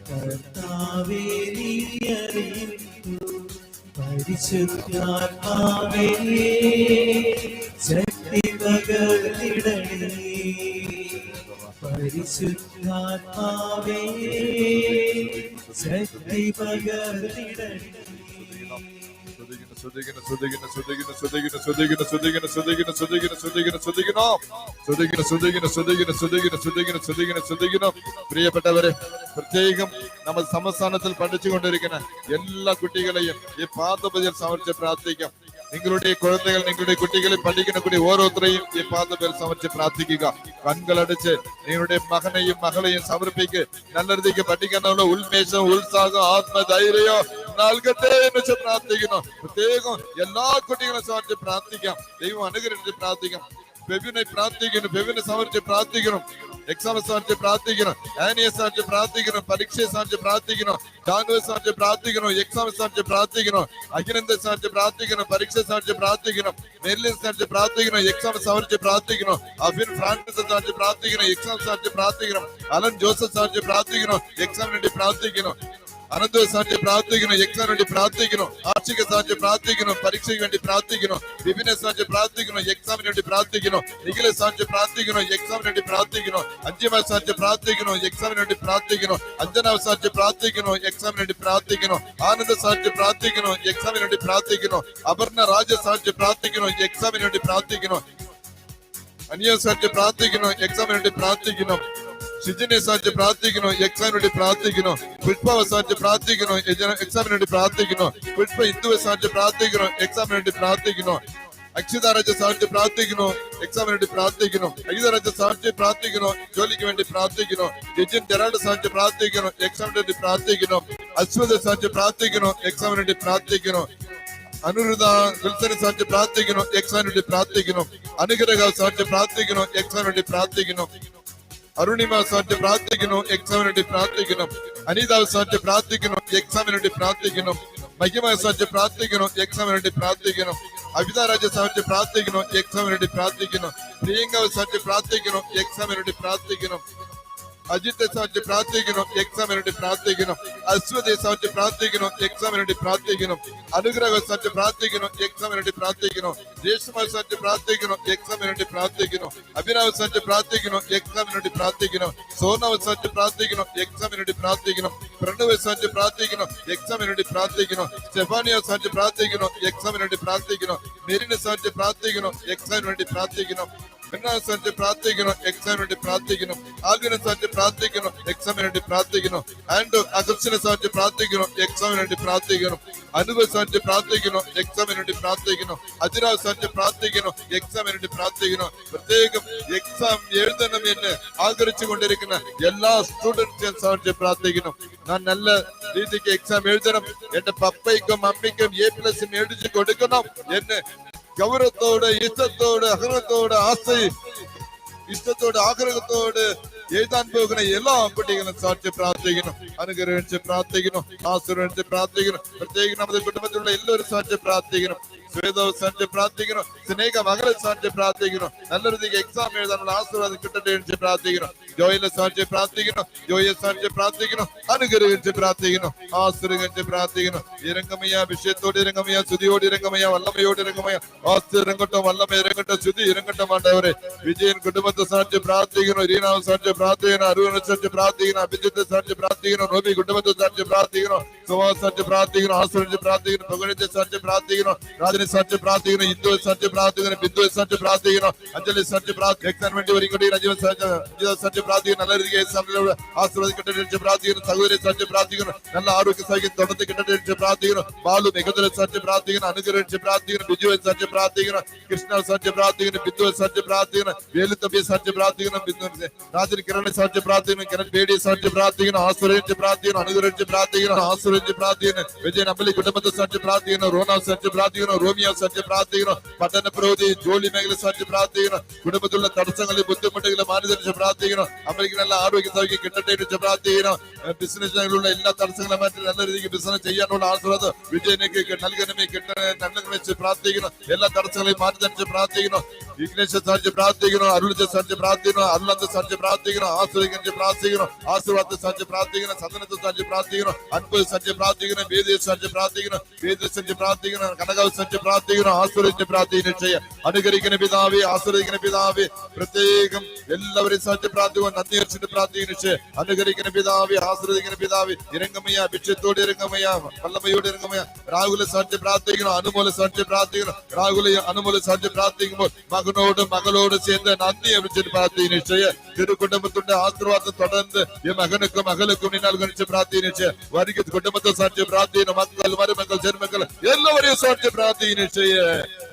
കർത്താവേ നീ അറിയുന്നു. പരിശുദ്ധാത്മാവേ ശക്തി പകർന്നിടണേ. പരിശുദ്ധാത്മാവേ ശക്തി പകർന്നിടണേ. പ്രിയപ്പെട്ടവരെ, പ്രത്യേകം നമ്മൾ സംസ്ഥാനത്തിൽ പഠിച്ചുകൊണ്ടിരിക്കുന്ന എല്ലാ കുട്ടികളെയും ഈ പാദപതിയിൽ സമർപ്പിച്ച് പ്രാർത്ഥിക്കാം. നിങ്ങളുടെ കുഴന്തകൾ, നിങ്ങളുടെ കുട്ടികളെ പഠിക്കുന്ന കൂടി ഓരോരുത്തരെയും ഈ പാദപേൽ സമർപ്പിച്ച് പ്രാർത്ഥിക്കുക. കൺകളടച്ച് നിങ്ങളുടെ മകനെയും മകളെയും സമർപ്പിക്കുക. നല്ല രീതിക്ക് പഠിക്കാനുള്ള ഉന്മേഷം, ഉത്സാഹം, ആത്മധൈര്യോ നൽകട്ടെ എന്ന് വെച്ച് പ്രാർത്ഥിക്കുന്നു. പ്രത്യേകം എല്ലാ കുട്ടികളെ സമർപ്പിച്ച് പ്രാർത്ഥിക്കാം. ദൈവം അനുഗ്രഹിച്ച് പ്രാർത്ഥിക്കാം. ബെബിനെ പ്രാർത്ഥിക്കുന്നു. ബെബിനെ സമർപ്പിച്ച് പ്രാർത്ഥിക്കണം. എക്സാം സമർപ്പിച്ച് പ്രാർത്ഥിക്കണം. ആനിയെ സമർപ്പിച്ച് പ്രാർത്ഥിക്കണം. പരീക്ഷയെ സമർപ്പിച്ച് പ്രാർത്ഥിക്കണം. ജാനുവെ സമർപ്പിച്ച് പ്രാർത്ഥിക്കണം. എക്സാം സമർപ്പിച്ച് പ്രാർത്ഥിക്കണം. അഖിലന്തെ സമർപ്പിച്ച് പ്രാർത്ഥിക്കണം. പരീക്ഷ സമർപ്പിച്ച് പ്രാർത്ഥിക്കണം. മെർലിൻ സമർപ്പിച്ച് പ്രാർത്ഥിക്കണം. എക്സാം സമർപ്പിച്ച് പ്രാർത്ഥിക്കണം. അഫിൻ ഫ്രാൻസിസ് സമർപ്പിച്ച് പ്രാർത്ഥിക്കണം. എക്സാം സമർപ്പിച്ച് പ്രാർത്ഥിക്കണം. അലൻ ജോസഫ് സമർപ്പിച്ച് പ്രാർത്ഥിക്കണം. എക്സാമിന് വേണ്ടി പ്രാർത്ഥിക്കണം. അനന്ത സാധിച്ച് പ്രാർത്ഥിക്കണം. എക്സാമിന് വേണ്ടി പ്രാർത്ഥിക്കണം. ആർഷിക സാധിച്ച് പ്രാർത്ഥിക്കണം. പരീക്ഷയ്ക്ക് വേണ്ടി പ്രാർത്ഥിക്കണം. വിപിനെ സാധിച്ച് പ്രാർത്ഥിക്കണം. എക്സാമിന് വേണ്ടി പ്രാർത്ഥിക്കണം. നിഖിലെ സാധിച്ച് പ്രാർത്ഥിക്കണം. എക്സാമിന് വേണ്ടി പ്രാർത്ഥിക്കണം. അഞ്ചുമായി സാധിച്ച് പ്രാർത്ഥിക്കണം. എക്സാമിന് വേണ്ടി പ്രാർത്ഥിക്കണം. അഞ്ജനാവ് സാധിച്ച് പ്രാർത്ഥിക്കണം. എക്സാമിന് വേണ്ടി പ്രാർത്ഥിക്കണം. ആനന്ദ സാധിച്ച് പ്രാർത്ഥിക്കണം. എക്സാമിന് വേണ്ടി പ്രാർത്ഥിക്കണം. അപർണ രാജ സാധിച്ച് പ്രാർത്ഥിക്കണം. എക്സാമിന് വേണ്ടി പ്രാർത്ഥിക്കണം. അനിയ സാധിച്ച് പ്രാർത്ഥിക്കണം. എക്സാമിന് വേണ്ടി പ്രാർത്ഥിക്കണം. ഷിജിനെ സാധിച്ച് പ്രാർത്ഥിക്കുന്നു. എക്സാമിന് വേണ്ടി പ്രാർത്ഥിക്കുന്നു. പുഷ്പവ സാധിച്ച് പ്രാർത്ഥിക്കുന്നു. എക്സാമിന് വേണ്ടി പ്രാർത്ഥിക്കുന്നു. പുഷ്പ ഹിന്ദുവെ സാധിച്ച് പ്രാർത്ഥിക്കുന്നു. എക്സാമിന് വേണ്ടി പ്രാർത്ഥിക്കുന്നു. അക്ഷിതാരാജ സാധിച്ച് പ്രാർത്ഥിക്കുന്നു. എക്സാമിന് വേണ്ടി പ്രാർത്ഥിക്കുന്നു. അഹിതരാജ സാധിച്ച് പ്രാർത്ഥിക്കുന്നു. ജോലിക്ക് വേണ്ടി പ്രാർത്ഥിക്കുന്നു. ജിജിൻ ജെറാൾഡ് സാധിച്ച് പ്രാർത്ഥിക്കുന്നു. എക്സാമിന് വേണ്ടി പ്രാർത്ഥിക്കുന്നു. അശ്വത സാധിച്ച് പ്രാർത്ഥിക്കുന്നു. എക്സാമിന് വേണ്ടി പ്രാർത്ഥിക്കുന്നു. അനുരുദ്ധ വിൽസനെ സാധിച്ച് പ്രാർത്ഥിക്കുന്നു. എക്സാമിന് വേണ്ടി പ്രാർത്ഥിക്കുന്നു. അനുഗ്രഹ സാധിച്ച് പ്രാർത്ഥിക്കുന്നു. എക്സാമിന് വേണ്ടി പ്രാർത്ഥിക്കുന്നു. അരുണിമ സാധിച്ച് പ്രാർത്ഥിക്കുന്നു. എക്സാമിന് വേണ്ടി പ്രാർത്ഥിക്കുന്നു. അനിതാവ് സാധിച്ച് പ്രാർത്ഥിക്കുന്നു. എക്സാമിന് വേണ്ടി പ്രാർത്ഥിക്കുന്നു. മഹിമ സാധിച്ച് പ്രാർത്ഥിക്കുന്നു. എക്സാമിന് വേണ്ടി പ്രാർത്ഥിക്കുന്നു. അഭിതാരാജ സാധിച്ച് പ്രാർത്ഥിക്കുന്നു. എക്സാമിന് വേണ്ടി പ്രാർത്ഥിക്കുന്നു. പ്രിയങ്കാവ് സാധിച്ച് പ്രാർത്ഥിക്കുന്നു. എക്സാമിന് വേണ്ടി പ്രാർത്ഥിക്കുന്നു. അജിത്തെ സാധിച്ച് പ്രാർത്ഥിക്കുന്നു. എക്സാമിന് വേണ്ടി പ്രാർത്ഥിക്കുന്നു. അശ്വതിയെ സാധിച്ച് പ്രാർത്ഥിക്കുന്നു. എക്സാമിന് വേണ്ടി പ്രാർത്ഥിക്കുന്നു. അനുഗ്രഹ സാധിച്ച് പ്രാർത്ഥിക്കുന്നു. എക്സാമിന് വേണ്ടി പ്രാർത്ഥിക്കുന്നു. രേഷ്മ സാധിച്ച് പ്രാർത്ഥിക്കുന്നു. എക്സാമിന് വേണ്ടി പ്രാർത്ഥിക്കുന്നു. അഭിനവ് സാധിച്ച് പ്രാർത്ഥിക്കുന്നു. എക്സാമിന് വേണ്ടി പ്രാർത്ഥിക്കുന്നു. സോനവ് സാധിച്ച് പ്രാർത്ഥിക്കുന്നു. എക്സാമിന് വേണ്ടി പ്രാർത്ഥിക്കുന്നു. പ്രണവ് സാധിച്ച് പ്രാർത്ഥിക്കുന്നു. എക്സാമിന് വേണ്ടി പ്രാർത്ഥിക്കുന്നു. സ്റ്റെഫാനിയ സാധിച്ച് പ്രാർത്ഥിക്കുന്നു. എക്സാമിന് വേണ്ടി പ്രാർത്ഥിക്കുന്നു. മെരിനെ സാധിച്ച് പ്രാർത്ഥിക്കുന്നു. എക്സാമിന് വേണ്ടി പ്രാർത്ഥിക്കുന്നു. സാധിച്ച് പ്രാർത്ഥിക്കണം, എക്സാമിന് വേണ്ടി പ്രാർത്ഥിക്കണം. ആൽവിനെ സാധിച്ച് പ്രാർത്ഥിക്കണം, എക്സാമിന് വേണ്ടി പ്രാർത്ഥിക്കണം. ആൻഡോ അഗസ്റ്റിനെ സാധിച്ച് പ്രാർത്ഥിക്കണം, എക്സാമിന് വേണ്ടി പ്രാർത്ഥിക്കണം. അനുഭവ സാധിച്ച് പ്രാർത്ഥിക്കണം, എക്സാമിന് വേണ്ടി പ്രാർത്ഥിക്കണം. അജിരാവ് സാധിച്ച് പ്രാർത്ഥിക്കണം, എക്സാമിന് വേണ്ടി പ്രാർത്ഥിക്കണം. പ്രത്യേകം എക്സാം എഴുതണം എന്ന് ആഗ്രഹിച്ചു കൊണ്ടിരിക്കുന്ന എല്ലാ സ്റ്റുഡൻസിനും സാധിച്ച് പ്രാർത്ഥിക്കണം. ഞാൻ നല്ല രീതിക്ക് എക്സാം എഴുതണം, എന്റെ പപ്പയ്ക്കും അമ്മയ്ക്കും A+ മേടിച്ച് കൊടുക്കണം എന്ന് ഗൗരവത്തോട്, ഇഷ്ടത്തോട്, അഗ്രഹത്തോട്, ഇഷ്ടത്തോട് ആഗ്രഹത്തോട് എഴുതാൻ പോകുന്ന എല്ലാ കുട്ടികളും സാധിച്ച് പ്രാർത്ഥിക്കണം, അനുഗ്രഹിച്ച് പ്രാർത്ഥിക്കണം, ആശീർവദിച്ച് പ്രാർത്ഥിക്കണം. പ്രത്യേകം നമ്മുടെ കുടുംബത്തിലുള്ള എല്ലാവരും സാധിച്ച് പ്രാർത്ഥിക്കണം. ശ്വേതവ് സാധിച്ച് പ്രാർത്ഥിക്കണം, സ്നേഹ മകളെ സാധിച്ച് പ്രാർത്ഥിക്കണം. നല്ല രീതിക്ക് എക്സാം എഴുതാനുള്ള ആശീർവാദം കിട്ടട്ടെ എന്ന് പ്രാർത്ഥിക്കണം. ജോയിലെ സാധിച്ച് പ്രാർത്ഥിക്കണം, ജോയെ സാധിച്ച് പ്രാർത്ഥിക്കണം, അനുഗ്രഹിച്ച് പ്രാർത്ഥിക്കണം, ആശീർവദിച്ച് പ്രാർത്ഥിക്കണം. ഇരങ്ങമയ വിഷയത്തോട് ഇരങ്ങമയ, സ്തുതിയോട് ഇരങ്ങമയ, വല്ലമയോട് ഇരങ്ങമയ, ആസ്തി ഇറങ്ങട്ടോ, വല്ലമ ഇറങ്ങട്ടെ, സ്തുതി ഇറങ്ങട്ടെ. മാണ്ടവരെ വിജയൻ കുടുംബത്തെ സാധിച്ച് പ്രാർത്ഥിക്കണം, രീനാവ് സാധിച്ച് പ്രാർത്ഥിക്കണം, അരുവനെ സാധിച്ച് പ്രാർത്ഥിക്കണം, അഭിജിത്തെ സാധിച്ച് പ്രാർത്ഥിക്കണം, റോബി കുടുംബത്തെ സാധിച്ച് പ്രാർത്ഥിക്കണം, സുഭാഷ് സാധിച്ച് പ്രാർത്ഥിക്കണം, ആശ്രയിച്ച് പ്രാർത്ഥിക്കണം, പ്രകടിച്ച് സാധിച്ച് പ്രാർത്ഥിക്കണം, രാജനെ സാധിച്ച് പ്രാർത്ഥിക്കണം, ഇന്ദുവെ സാധിച്ച് പ്രാർത്ഥിക്കണം, ബിന്ദുവെ സാധിച്ച് പ്രാർത്ഥിക്കണം, അഞ്ജലി സാധിച്ച് പ്രാർത്ഥിക്കണം, വേണ്ടി ഒരുങ്ങി അഞ്ജലി സാധിച്ച് പ്രാർത്ഥിക്കണം. നല്ല രീതിക്ക് ആശ്രവദിക്കട്ടെ പ്രാർത്ഥിക്കണം. സഹോദരി സാധിച്ച് പ്രാർത്ഥിക്കണം, നല്ല ആരോഗ്യ സഹിക്കും തുടർന്ന് കിട്ടട്ടെ പ്രാർത്ഥിക്കണം. ബാലു മികതരെ സാധിച്ച് പ്രാർത്ഥിക്കണം, അനുഗ്രഹിച്ച് പ്രാർത്ഥിക്കണം, ബിജുവെ സാധിച്ച് പ്രാർത്ഥിക്കണം, കൃഷ്ണ സാധിച്ച് പ്രാർത്ഥിക്കണം, ബിന്ദുവെ സാധിച്ച് പ്രാർത്ഥിക്കണം, വേലുത്തമ്പിയെ സാധിച്ച് പ്രാർത്ഥിക്കണം, രാജൻ കിരണെ സാധിച്ച് പ്രാർത്ഥിക്കണം, കിരൺ ബേഡിയെ സാധിച്ച് പ്രാർത്ഥിക്കണം, ആശ്രയിച്ച് പ്രാർത്ഥിക്കണം, അനുഗ്രഹിച്ച് പ്രാർത്ഥിക്കണം, ആശ്രയിച്ച് പ്രാർത്ഥിക്കണം. വിജയൻ അമ്പലി കുടുംബത്തെ സാധിച്ച് പ്രാർത്ഥിക്കണം, റോനാവ് സാധിച്ച് പ്രാർത്ഥിക്കണം, റോമിയോ സാധിച്ച് പ്രാർത്ഥിക്കണം, പഠന പ്രവൃത്തി ജോലി മേഖല സാധിച്ച് പ്രാർത്ഥിക്കണം. കുടുംബത്തിലുള്ള തടസ്സങ്ങളിൽ ബുദ്ധിമുട്ടുകളെ മാനിതരിച്ച് പ്രാർത്ഥിക്കണം. അമ്മയ്ക്ക് നല്ല ആരോഗ്യ സൗഖ്യം കിട്ടട്ടെ എന്ന് പ്രാർത്ഥിക്കണം. ബിസിനസ് മേഖലയിലുള്ള എല്ലാ തടസ്സങ്ങളെ മാറ്റി നല്ല രീതിക്ക് ബിസിനസ് ചെയ്യാനുള്ള ആശ്രദം വിജയനേക്ക് നൽകണമേ, കിട്ടണമേ വെച്ച് പ്രാർത്ഥിക്കണം. എല്ലാ തടസ്സങ്ങളെയും മാനിതരിച്ച് പ്രാർത്ഥിക്കണം. വിഘ്നേശ്വര സാധിച്ച് പ്രാർത്ഥിക്കണം, അരുളിച്ച സാധിച്ച് പ്രാർത്ഥിക്കണം, അരുളത്തെ സാധിച്ച് പ്രാർത്ഥിക്കണം, ആശ്രയിച്ച് പ്രാർത്ഥിക്കണം, ആശീർവാദത്തെ സാധിച്ച് പ്രാർത്ഥിക്കണം, സദനത്തെ സാധിച്ച് പ്രാർത്ഥിക്കണം, അൻപത് സാധിച്ച് പ്രാർത്ഥിക്കണം, വേദിയെ സാധിച്ച് പ്രാർത്ഥിക്കണം, വേദിയെ സാധിച്ച് പ്രാർത്ഥിക്കണം, കനകാവ് സാധിച്ച് പ്രാർത്ഥിക്കണം, ആശ്രയിച്ച് പ്രാർത്ഥിക്കണം ചെയ്യാം. അനുകരിക്കുന്ന പിതാവേ, ആശ്രയിക്കുന്ന പിതാവേ, പ്രത്യേകം എല്ലാവരെയും സാധിച്ച് പ്രാർത്ഥിക്കണം, നന്ദി അർച്ചിട്ട് പ്രാർത്ഥിക്കണം. അനുകരിക്കുന്ന പിതാവേ, ആശ്രയിക്കുന്ന പിതാവേ, ഇറങ്ങമയ, ഭിക്ഷത്തോട് ഇറങ്ങമയ, വല്ലമയോട് ഇറങ്ങമയ, രാഹുലെ സാധിച്ച് പ്രാർത്ഥിക്കണം, അനുമോലെ സാധിച്ച് പ്രാർത്ഥിക്കണം. രാഹുലെ അനുമോലെ സാധിച്ച് പ്രാർത്ഥിക്കുമ്പോൾ മകനോട് മകളോട് சேர்ந்து நன்றி அப்படின்னு பிரார்த்தனை செய்ய திரு குடும்பத்துடைய ஆசீர்வாதம் தொடர்ந்து என் மகனுக்கும் மகளுக்கும் நீ நல்கணிச்சு பிரார்த்தனை செய்ய வருகிற குடும்பத்தை சாட்சி பிரார்த்தனை மக்கள் மருமக்கள் ஜென்மக்கள் எல்லாரையும் சாட்சி பிரார்த்தனை செய்ய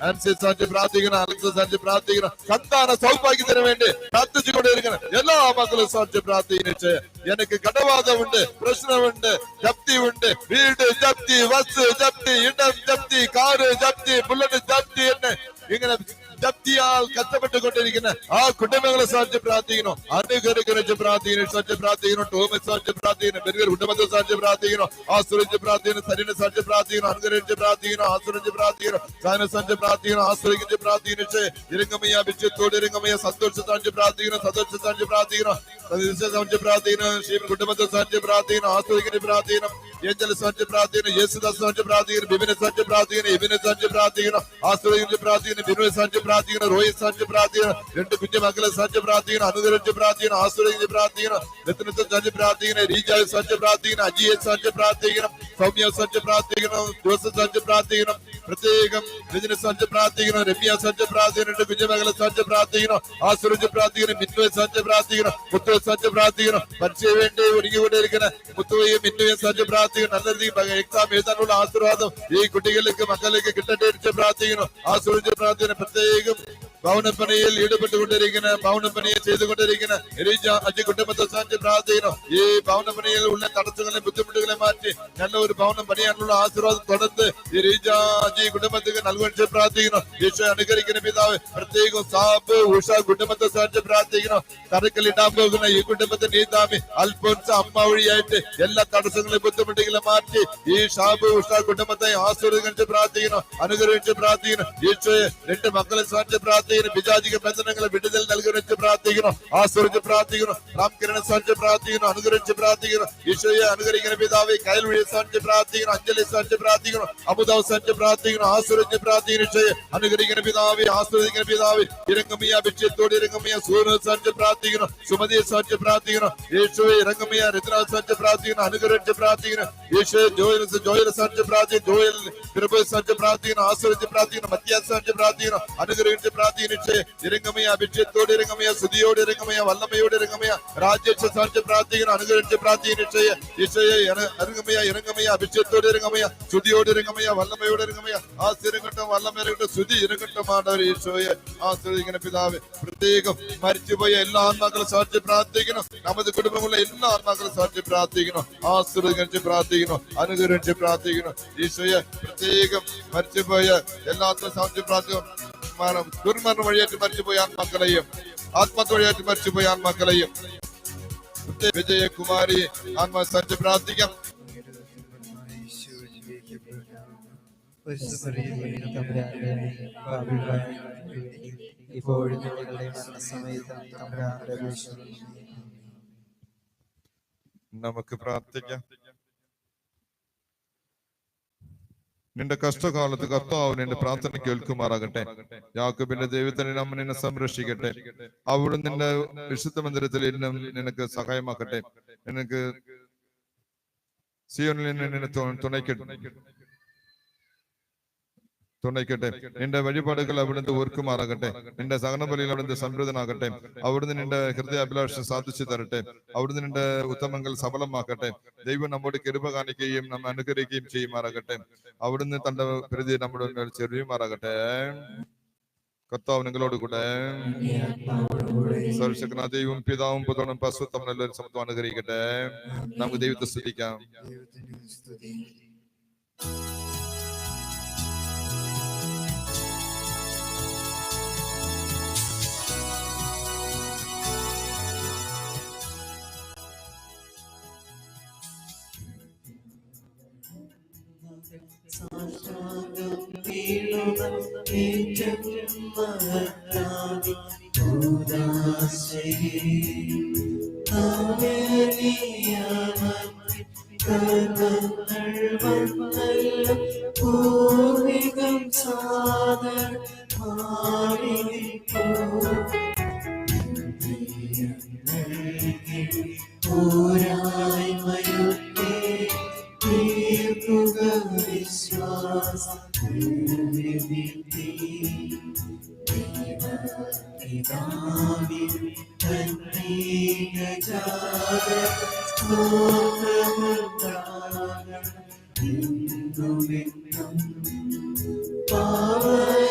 அன்சி சாட்சி பிரார்த்திக்கணும், அலெக்ஸ் சாட்சி பிரார்த்திக்கணும், சந்தான சௌபாகியம் தர வேண்டி பிரார்த்திச்சு கொண்டே இருக்கிறேன். எல்லா மக்களும் சாட்சி பிரார்த்தனை செய்ய எனக்கு கடவாதம் உண்டு, பிரச்சனை உண்டு, ஜப்தி உண்டு, வீடு ஜப்தி, வஸ்து ஜப்தி, இடம் ஜப்தி, காரு ஜப்தி, புல்லட் ஜப்தி என்ன ഇങ്ങനെ ജപ്തിയാൽ കഷ്ടപ്പെട്ടുകൊണ്ടിരിക്കുന്ന ആ കുടുംബങ്ങളെ സാധിച്ച് പ്രാർത്ഥിക്കണം. അനുഗ്രഹിച്ച് പ്രാർത്ഥിക്കണം, സാധിച്ച് പ്രാർത്ഥിക്കണം, ടോമസ് സാധിച്ച് പ്രാർത്ഥിക്കണം, ബെർഗർ കുടുംബത്തെ സാധിച്ച് പ്രാർത്ഥിക്കണം, ആശ്രയിച്ച് പ്രാർത്ഥിക്കണം, സരിനെ സാധിച്ച് പ്രാർത്ഥിക്കണം, അനുഗ്രഹിച്ച് പ്രാർത്ഥിക്കണം, ആശ്രയിച്ച് പ്രാർത്ഥിക്കണം, സാധനം സാധിച്ച് പ്രാർത്ഥിക്കണം, ആശ്രയിച്ച് പ്രാർത്ഥിക്കണം. ഇരങ്ങമയ, വിജയത്തോട് ഇരങ്ങമയ, സന്തോഷം സാധിച്ച് പ്രാർത്ഥിക്കണം, സന്തോഷം സാധിച്ച് പ്രാർത്ഥിക്കണം, സാധിച്ച് പ്രാർത്ഥിക്കണം, ശിവൻ കുടുംബത്തെ സാധിച്ച് പ്രാർത്ഥിക്കണം, ആശ്രയിച്ച് പ്രാർത്ഥിക്കണം, ഏഞ്ചൽ സാധിച്ച് പ്രാർത്ഥിക്കണം, യേശുദാസ് സാധിച്ച് പ്രാർത്ഥിക്കണം, ബിബിനെ സാധിച്ച് പ്രാർത്ഥിക്കണം, എബിനെ സാധിച്ച് പ്രാർത്ഥിക്കണം, ആശ്രയിച്ച് പ്രാർത്ഥിക്കണം, ബിനുവെ സാധിച്ച് പ്രാർത്ഥിക്കണം, റോയെ സാധിച്ച് പ്രാർത്ഥിക്കണം, രണ്ട് കുഞ്ഞു മക്കളെ സാധിച്ച് പ്രാർത്ഥിക്കണം, അനുഗ്രഹിച്ച് പ്രാർത്ഥിക്കണം, ആശ്രയിച്ച് പ്രാർത്ഥിക്കണം, രത്നത്തെ സാധിച്ച് പ്രാർത്ഥിക്കണം, റീജായെ സാധിച്ച് പ്രാർത്ഥിക്കണം, അജിയെ സാധിച്ച് പ്രാർത്ഥിക്കണം, സൗമ്യ സാധിച്ച് പ്രാർത്ഥിക്കണം, ജോസഫ് സാധിച്ച് പ്രാർത്ഥിക്കണം, പ്രത്യേകം രജനെ സാധിച്ച് പ്രാർത്ഥിക്കണം, രമ്യ സാധിച്ച് പ്രാർത്ഥിക്കണം, രണ്ട് കുഞ്ഞു മകളെ സാധിച്ച് പ്രാർത്ഥിക്കണം, ആശ്രയിച്ച് പ്രാർത്ഥിക്കണം, മിന്നുവെ സാധിച്ച് പ്രാർത്ഥിക്കണം, മുത്തുവെ സാധിച്ച് പ്രാർത്ഥിക്കണം, പരീക്ഷയ്ക്ക് വേണ്ടി ഒരുങ്ങിക്കൊണ്ടിരിക്കുന്ന മുത്തുവയും മിന്നുവയും സാധിച്ച് പ്രാർത്ഥിക്കണം. നല്ല രീതിയിൽ എക്സാം എഴുതാനുള്ള ആശീർവാദം ഈ കുട്ടികൾക്ക് മക്കളിലേക്ക് കിട്ടട്ടെ പ്രാർത്ഥിക്കണം, ആശ്രയിച്ച് പ്രാർത്ഥിക്കണം. പ്രത്യേകം ഭവനപ്പണിയിൽ ഈടുപെട്ടുകൊണ്ടിരിക്കുന്ന, ഭവനപ്പണിയെ ചെയ്തുകൊണ്ടിരിക്കുന്ന എലീജ അജി കുടുംബത്തെ സാധിച്ച് പ്രാർത്ഥിക്കണം. ഈ ഭവനപ്പണിയിൽ ഉള്ള തടസ്സങ്ങളെ ബുദ്ധിമുട്ടുകളെ മാറ്റി നല്ല ഒരു ഭവനം പണിയാനുള്ള ആശീർവാദം തുടർന്ന് ഈ റീജ അജി കുടുംബത്തിന് നൽകുവാൻ പ്രാർത്ഥിക്കണം. ഈശോ അനുകരിക്കുന്ന പിതാവ് പ്രത്യേകം സാബ് ഉഷ കുടുംബത്തെ സാധിച്ച് പ്രാർത്ഥിക്കണം. തറക്കൽ ഇടാൻ പോകുന്ന ഈ കുടുംബത്തെ നീതാമി അൽഫോൻസ അമ്മ വഴിയായിട്ട് എല്ലാ തടസ്സങ്ങളെ ബുദ്ധിമുട്ടുകളെ മാറ്റി ഈ ഷാബ് ഉഷ കുടുംബത്തെ ആശീർവദിച്ച് പ്രാർത്ഥിക്കണം, അനുഗ്രഹിച്ച് പ്രാർത്ഥിക്കണം. ഈശോയെ രണ്ട് മക്കളെ സാധിച്ച് പ്രാർത്ഥിക്കണം, പിശാചിക ബന്ധനങ്ങളെ വിടുതൽ നൽകുന്ന പ്രാർത്ഥിക്കണം, ആശ്രയിച്ച് പ്രാർത്ഥിക്കണം, രാംകിരണ സാധിച്ച് പ്രാർത്ഥിക്കണം, അനുഗ്രഹിച്ച് പ്രാർത്ഥിക്കണം. ഈശോയെ അനുഗ്രഹിക്കുന്ന പിതാവെ കയൽവഴി സാധിച്ച് പ്രാർത്ഥിക്കണം, അഞ്ജലി സാധിച്ച് പ്രാർത്ഥിക്കണം, അമുദാവ് സാധിച്ച് പ്രാർത്ഥിക്കണം, ആശ്രയിച്ച് പ്രാർത്ഥിക്കണം. ഈശോയെ അനുഗ്രഹിക്കുന്ന പിതാവെ, ആശ്രയിക്കുന്ന പിതാവെ, ഇരങ്ങമിയ, ഭിക്ഷത്തോട് ഇരങ്ങമിയ, സൂര്യ സാധിച്ച് പ്രാർത്ഥിക്കണം, സുമതിയെ സാധിച്ച് പ്രാർത്ഥിക്കണം. ഈശോയെ ഇരങ്ങമിയ, രത്ന സാധിച്ച് പ്രാർത്ഥിക്കണം, അനുഗ്രഹിച്ച് പ്രാർത്ഥിക്കണം. ഈശോയെ ജോയൽ സാധിച്ച് പ്രാർത്ഥിക്കണം, ജോയൽ കൃപ സാധിച്ച് പ്രാർത്ഥിക്കണം, ആശ്രയിച്ച് പ്രാർത്ഥിക്കണം, മത്യാസ് സാധിച്ച് പ്രാർത്ഥിക്കണം, അനുഗ്രഹിച്ച് പ്രാർത്ഥിക്കണം. പ്രാർത്ഥിച്ചു. ഇറങ്ങമയ അഭിഷേകത്തോട് ഇറങ്ങമയ, സ്തുതിയോട് ഇറങ്ങമയ, വല്ലമയോട് ഇറങ്ങമയ, രാജ്യത്തെ സാധിച്ച് പ്രാർത്ഥിക്കണം, അനുഗ്രഹിച്ച് പ്രാർത്ഥിച്ചു. ഈശോയെ ഇറങ്ങമയ, ഇറങ്ങമയ, അഭിഷേകത്തോട് ഇറങ്ങമയ, സ്തുതിയോട് ഇറങ്ങമയ, വല്ലമയോട് ഇറങ്ങമയ, ആ സ്ഥിരഘട്ടം വല്ലമയുടെ സ്തുതി ഇറങ്ങട്ടമാണ് ഈശോയെ. ആ സ്തുതിക്കുന്ന പിതാവ് പ്രത്യേകം മരിച്ചുപോയ എല്ലാ ആത്മാക്കളും സാധിച്ച് പ്രാർത്ഥിക്കണം. നമ്മുടെ കുടുംബമുള്ള എല്ലാ ആത്മാക്കളും സാധിച്ച് പ്രാർത്ഥിക്കണം. ആ സ്തുതി പ്രാർത്ഥിക്കണം, അനുഗ്രഹിച്ച് പ്രാർത്ഥിക്കണം. ഈശോയെ പ്രത്യേകം മരിച്ചുപോയ എല്ലാത്തിനും സാധിച്ച് പ്രാർത്ഥിക്കണം. ദുർമരണം വഴിയേറ്റ് മരിച്ചുപോയ ആത്മാക്കളെയും ആത്മഹത്യ വഴിയേറ്റ് മരിച്ചുപോയ ആത്മാക്കളെയും വിജയകുമാരി ആത്മാ സാധിച്ച് പ്രാർത്ഥിക്കാം. നമുക്ക് പ്രാർത്ഥിക്കാം. നിന്റെ കഷ്ടകാലത്ത് കർത്താവ് നിന്റെ പ്രാർത്ഥന കേൾക്കുമാറാകട്ടെ. യാക്കോബിന്റെ ദൈവത്തിന് നമ്മ നിന്നെ സംരക്ഷിക്കട്ടെ. അവിടെ നിന്റെ വിശുദ്ധ മന്ദിരത്തിൽ ഇന്നും നിനക്ക് സഹായമാക്കട്ടെ. നിനക്ക് സിയോനിൽ നിന്നെ തുണയ്ക്കട്ടെ. നിന്റെ വഴിപാടുകൾ അവിടുന്ന് ഓർക്കുമാറാകട്ടെ. നിന്റെ സഹനബലിയിൽ അവിടുന്ന് സംതൃപ്തനാകട്ടെ. അവിടുന്ന് നിന്റെ ഹൃദയാഭിലാഷം സാധിച്ചു തരട്ടെ. അവിടുന്ന് നിന്റെ ഉത്തമങ്ങൾ സഫലമാക്കട്ടെ. ദൈവം നമ്മോട് കൃപ കാണിക്കുകയും നമ്മെ അനുഗ്രഹിക്കുകയും ചെയ്യുമാറാകട്ടെ. അവിടുന്ന് തന്റെ പ്രതി നമ്മുടെ മേൽ ചെറിയുമാറാകട്ടെ. കർത്താവ് നിങ്ങളോട് കൂടെ. സർവശക്തനായ ദൈവം പിതാവും പുത്രനും പരിശുദ്ധനും എല്ലാവരും സമത്വം അനുഗ്രഹിക്കട്ടെ. നമുക്ക് ദൈവത്തെ സ്തുതിക്കാം. പൂർവികം സാദർ പോരായ്മയൊക്കെ തീർക്കുക വിശ്വാസ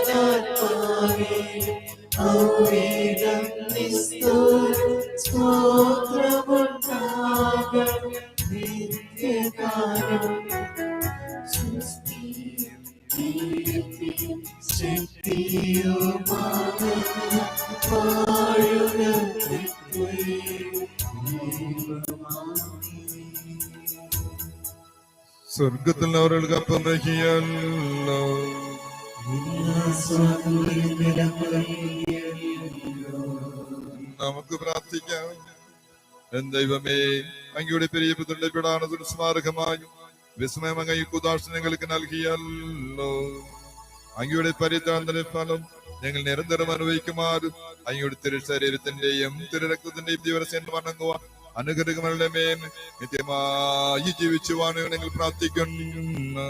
പാവനാത്മാവേ ഔവേദം സ്തോത്രമുണ്ടാകും നിത്യകാലം. സ്വർഗത്തിൽ അവർക്ക് അപ്പം വഹിയല്ലോ. നമുക്ക് പ്രാർത്ഥിക്കാം. ദൈവമേ, അങ്ങയുടെ പെരിയ പുത്രന്റെ പീഡാനത്തിന് സ്മാരകമായി വിസ്മയം അങ്ങ് ഉദാസനങ്ങൾക്ക് നൽകിയല്ലോ. അങ്ങയുടെ പരിത്രാന്തര ഫലം ഞങ്ങൾ നിരന്തരം അനുഭവിക്കുമാറും അങ്ങയുടെ തിരുശരീരത്തിന്റെയും തിരുരക്തത്തിന്റെയും ദിവസം വണങ്ങുവാൻ അനുഗ്രഹങ്ങളുടെ മേൽ നിത്യമായി ജീവിച്ചുവാണ് ഞങ്ങൾ പ്രാർത്ഥിക്കുന്നു.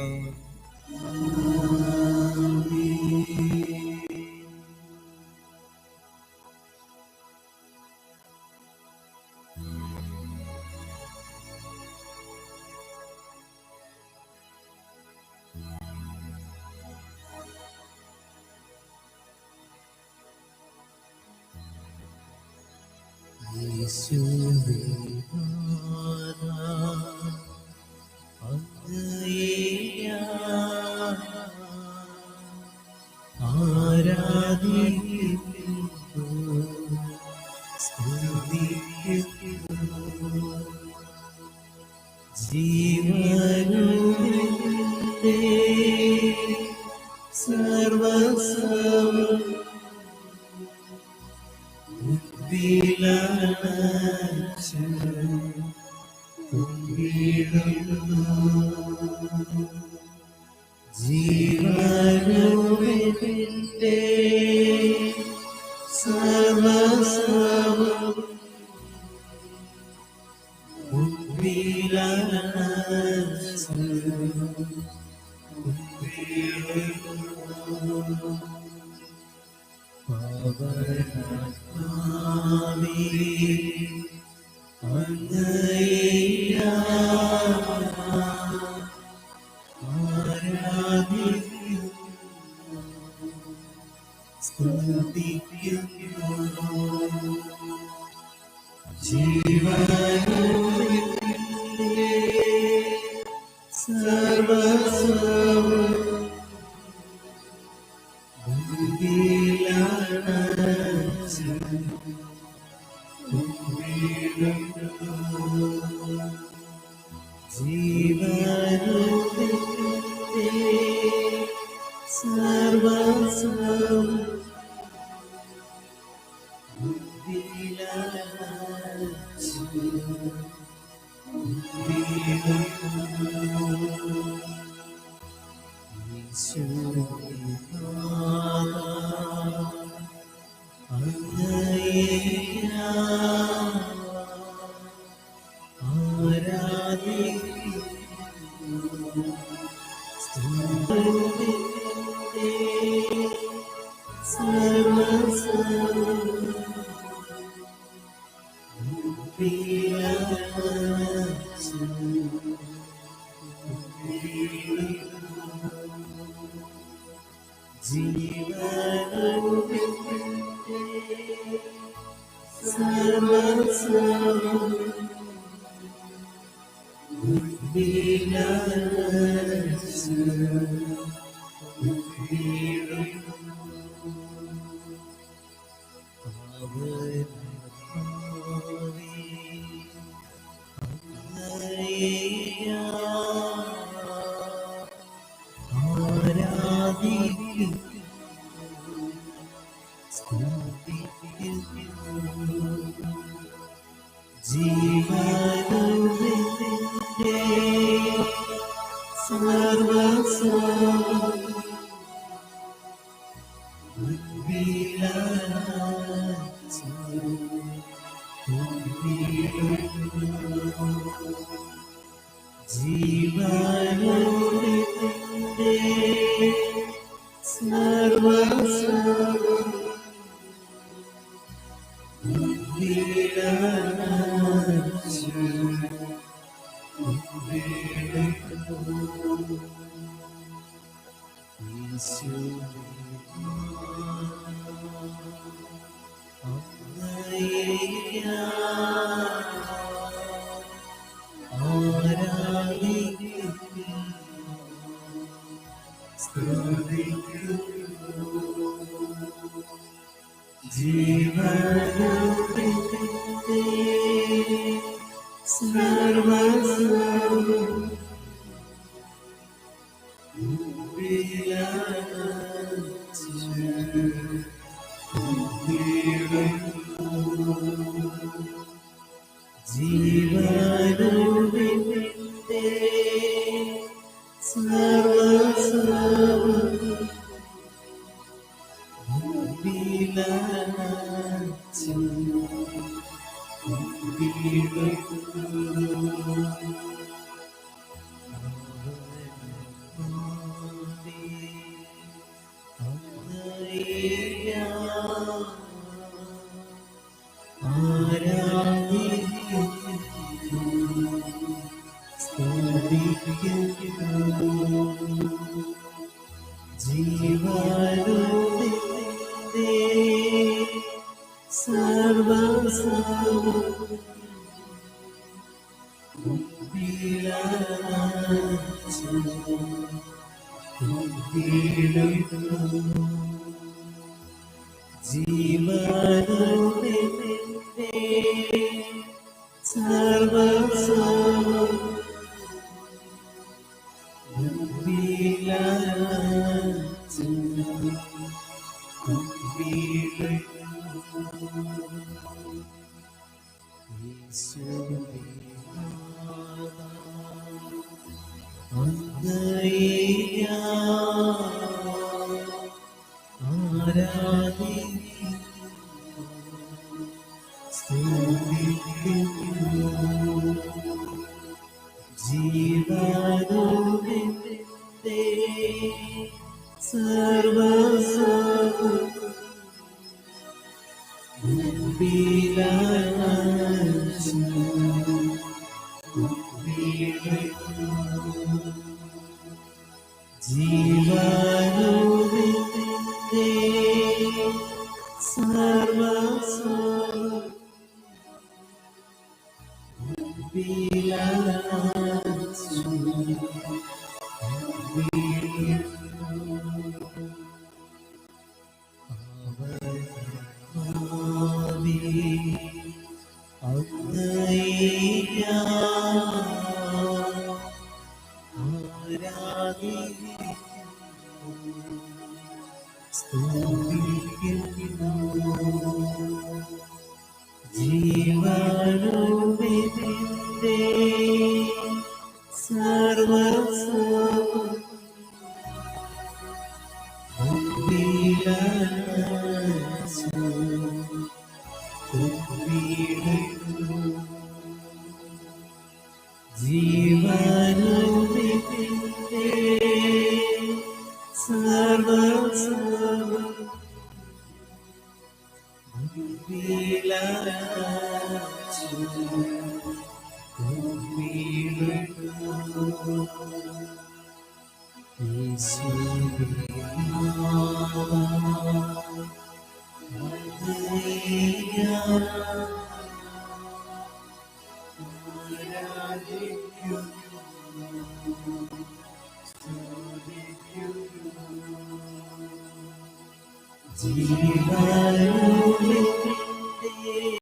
ജീവനുടെ